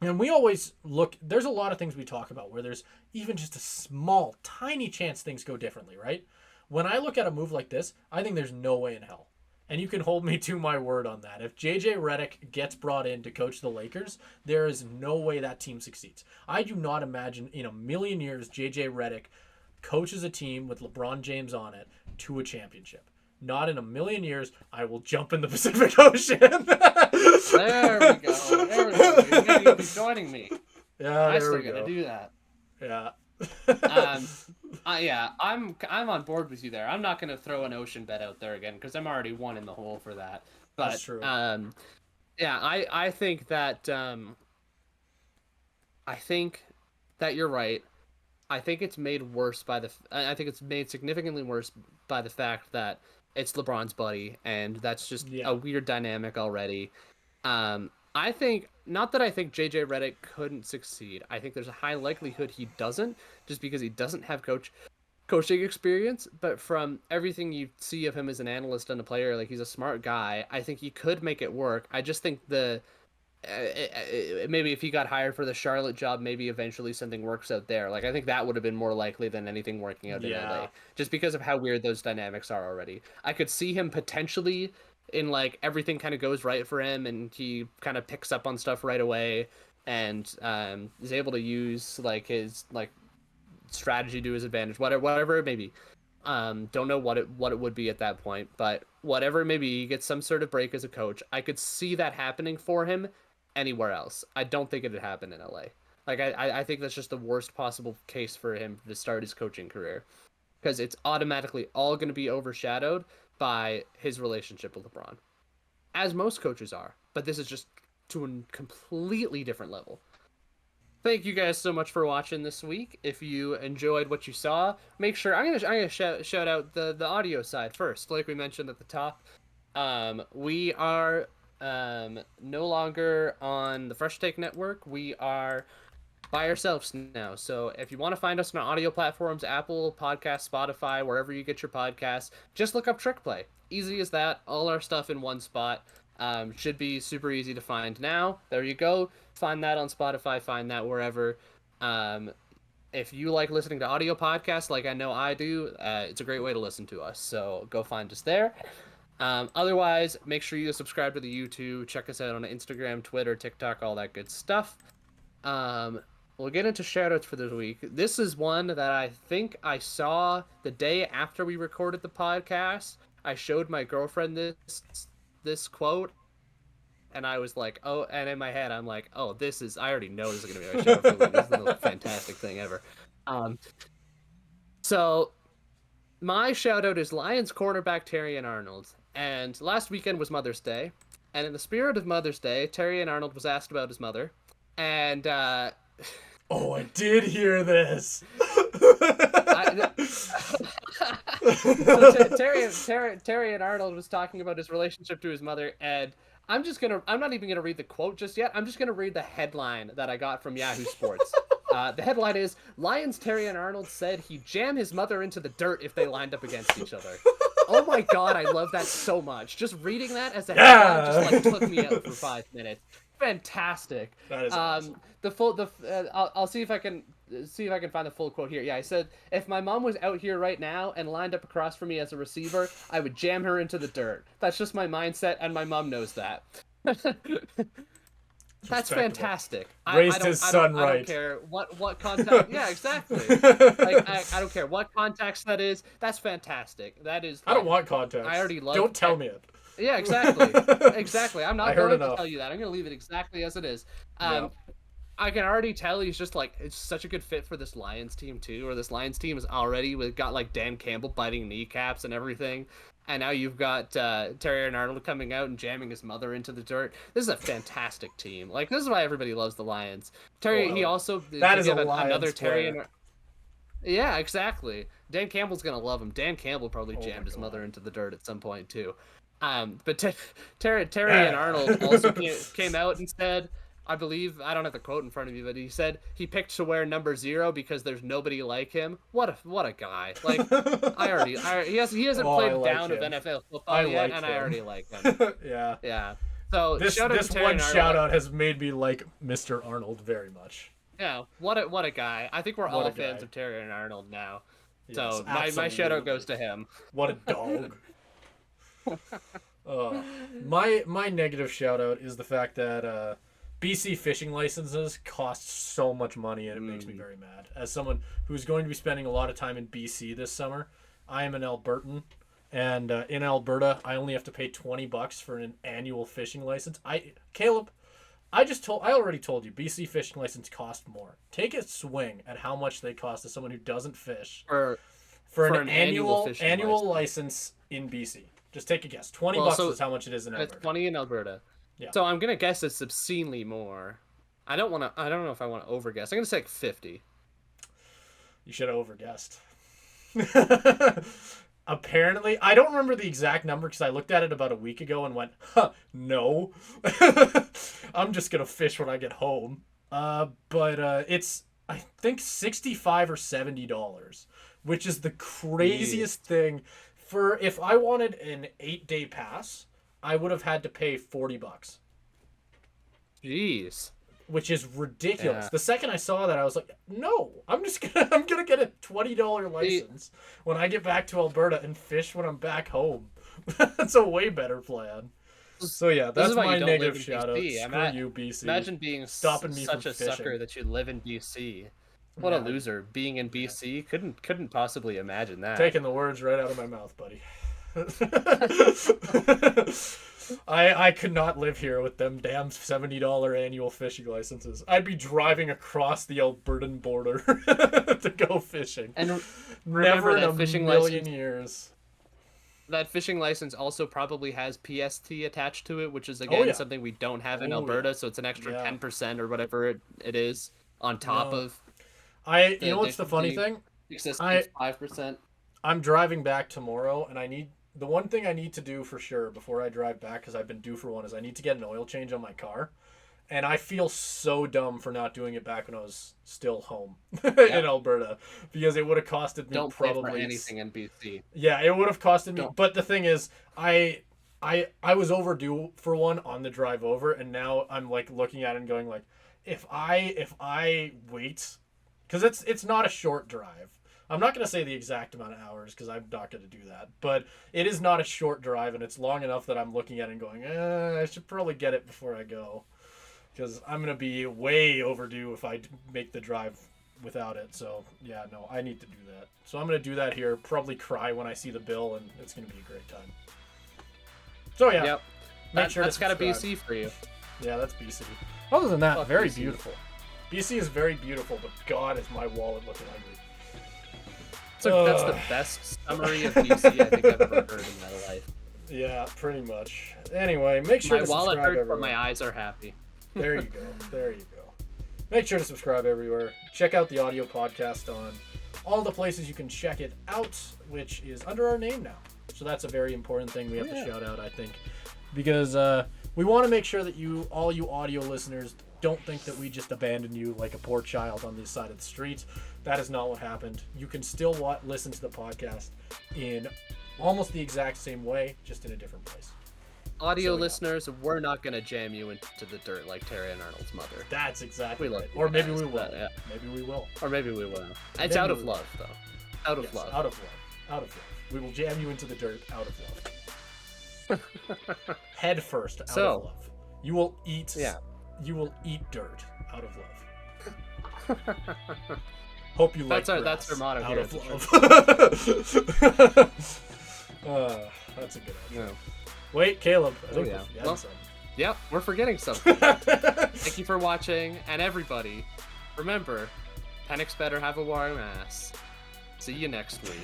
and we always look, there's a lot of things we talk about where there's even just a small, tiny chance things go differently, right? When I look at a move like this, I think there's no way in hell. And you can hold me to my word on that. If JJ Redick gets brought in to coach the Lakers, there is no way that team succeeds. I do not imagine in a million years JJ Redick coaches a team with LeBron James on it to a championship. Not in a million years. I will jump in the Pacific Ocean. There we go. You'll be joining me. Yeah, I there still we go. gotta do that. Yeah. I'm on board with you there. I'm not gonna throw an ocean bet out there again, because I'm already one in the hole for that. But that's true. I think that you're right. I think it's made worse I think it's made significantly worse by the fact that it's LeBron's buddy, and that's just a weird dynamic already. I think, not that I think JJ Redick couldn't succeed. I think there's a high likelihood he doesn't, just because he doesn't have coaching experience. But from everything you see of him as an analyst and a player, like, he's a smart guy. I think he could make it work. I just think maybe if he got hired for the Charlotte job, maybe eventually something works out there. Like, I think that would have been more likely than anything working out in LA, just because of how weird those dynamics are already. I could see him potentially in, like, everything kind of goes right for him and he kind of picks up on stuff right away and is able to use, like, his, like, strategy to his advantage, whatever it may be. Don't know what it would be at that point, but whatever it may be, he gets some sort of break as a coach. I could see that happening for him anywhere else. I don't think it'd happen in LA. Like, I think that's just the worst possible case for him to start his coaching career, because it's automatically all going to be overshadowed by his relationship with LeBron, as most coaches are. But this is just to a completely different level. Thank you guys so much for watching this week. If you enjoyed what you saw, make sure I'm gonna shout out the audio side first. Like we mentioned at the top, we are no longer on the Fresh Take Network. We are by ourselves now. So if you want to find us on audio platforms, Apple Podcasts, Spotify, wherever you get your podcasts, just look up Trick Play. Easy as that. All our stuff in one spot. Should be super easy to find now. There you go. Find that on Spotify. Find that wherever. If you like listening to audio podcasts, like I know I do, it's a great way to listen to us. So go find us there. Otherwise, make sure you subscribe to the YouTube. Check us out on Instagram, Twitter, TikTok, all that good stuff. We'll get into shoutouts for this week. This is one that I think I saw the day after we recorded the podcast. I showed my girlfriend this quote, and I was like, oh, and in my head I'm like, oh, I already know this is gonna be my shout out for the week. This is the most fantastic thing ever. So my shout out is Lions cornerback Terrion Arnold. And last weekend was Mother's Day. And in the spirit of Mother's Day, Terrion Arnold was asked about his mother. And oh, I did hear this. Terry and Arnold was talking about his relationship to his mother, and I'm not even gonna read the quote just yet. I'm just gonna read the headline that I got from Yahoo Sports. The headline is, Lions Terry and Arnold said he'd jam his mother into the dirt if they lined up against each other. Oh my god, I love that so much. Just reading that as a headline just took me out for 5 minutes. Fantastic. That is awesome. I'll see if I can find the full quote here. Yeah, I said, if my mom was out here right now and lined up across from me as a receiver, I would jam her into the dirt. That's just my mindset, and my mom knows that. That's fantastic. Raised his son right. I don't care what context. Yeah, exactly. I don't care what context that is. That's fantastic. That is. I don't want context. I already love. Don't tell me it. Yeah, exactly. Exactly. I'm not going to tell you that. I'm going to leave it exactly as it is. I can already tell he's just like, it's such a good fit for this Lions team too, or this Lions team is already got like Dan Campbell biting kneecaps and everything. And now you've got Terry and Arnold coming out and jamming his mother into the dirt. This is a fantastic team. Like, this is why everybody loves the Lions. Terry, he also... That is another Terry. Yeah, exactly. Dan Campbell's going to love him. Dan Campbell probably jammed his mother into the dirt at some point, too. But Terry and Arnold also came out and said... I believe, I don't have the quote in front of me, but he said he picked to wear number 0 because there's nobody like him. What a guy! Like, he hasn't played down of NFL football yet, and I already like him. Yeah. So this one shout out has made me like Mr. Arnold very much. Yeah, what a guy! I think we're all fans of Terry and Arnold now. Yes, so my shout out goes to him. What a dog! My negative shout out is the fact that. BC fishing licenses cost so much money, and it makes me very mad. As someone who's going to be spending a lot of time in BC this summer, I am an Albertan, and in Alberta, I only have to pay $20 for an annual fishing license. Caleb, I already told you, BC fishing license cost more. Take a swing at how much they cost to someone who doesn't fish for an annual license in BC. Just take a guess. $20 is how much it is in Alberta. It's 20 in Alberta. Yeah. So I'm gonna guess it's obscenely more. I don't know if I want to overguess. I'm gonna say like 50. You should have overguessed. Apparently, I don't remember the exact number because I looked at it about a week ago and went, no. I'm just gonna fish when I get home. But it's I think $65 or $70, which is the craziest thing. For if I wanted an 8-day pass, I would have had to pay $40. Jeez. Which is ridiculous. Yeah. The second I saw that, I was like, no, I'm gonna get a $20 license when I get back to Alberta and fish when I'm back home. That's a way better plan. So yeah, that's my negative shout out. Screw you, BC. Imagine being such a sucker that you live in BC. What a loser. Being in BC. Couldn't possibly imagine that. Taking the words right out of my mouth, buddy. I could not live here with them damn $70 annual fishing licenses. I'd be driving across the Albertan border to go fishing. And never in a million years. That fishing license also probably has PST attached to it, which is again something we don't have in Alberta, so it's an extra 10% or whatever it is on top of. You know what's the funny thing? Existing 5%. I'm driving back tomorrow, and the one thing I need to do for sure before I drive back, because I've been due for one, is I need to get an oil change on my car. And I feel so dumb for not doing it back when I was still home in Alberta, because it would have costed me probably pay for anything in BC. Yeah, it would have costed me. But the thing is, I was overdue for one on the drive over, and now I'm like looking at it and going like, if I wait, because it's not a short drive. I'm not going to say the exact amount of hours because I'm not going to do that. But it is not a short drive, and it's long enough that I'm looking at it and going, I should probably get it before I go. Because I'm going to be way overdue if I make the drive without it. So, yeah, no, I need to do that. So I'm going to do that here, probably cry when I see the bill, and it's going to be a great time. So, yeah. Yep. That's got to be BC for you. Yeah, that's BC. Other than that, very beautiful. BC is very beautiful, but God, is my wallet looking ugly. That's the best summary of DC I think I've ever heard in my life. Yeah, pretty much. Anyway, make sure My to wallet subscribe hurts, everywhere. but my eyes are happy. There you go. There you go. Make sure to subscribe everywhere. Check out the audio podcast on all the places you can check it out, which is under our name now. So that's a very important thing we have to shout out, I think, because we want to make sure that all you audio listeners, don't think that we just abandoned you like a poor child on this side of the street. That is not what happened. You can still listen to the podcast in almost the exact same way, just in a different place. Audio listeners, we're not going to jam you into the dirt like Terry and Arnold's mother. That's exactly right. Or maybe we will. Yeah. Maybe we will. Or maybe we will. It's out of love, though. Out of love. Out of love. Out of love. We will jam you into the dirt out of love. Head first out of love. You will eat. Yeah. You will eat dirt out of love. Hope you like that's our motto out here. Of love. That's a good idea. Yeah. Wait, Caleb. I think yeah, we're forgetting something. Thank you for watching, and everybody, remember, Penix better have a warm ass. See you next week.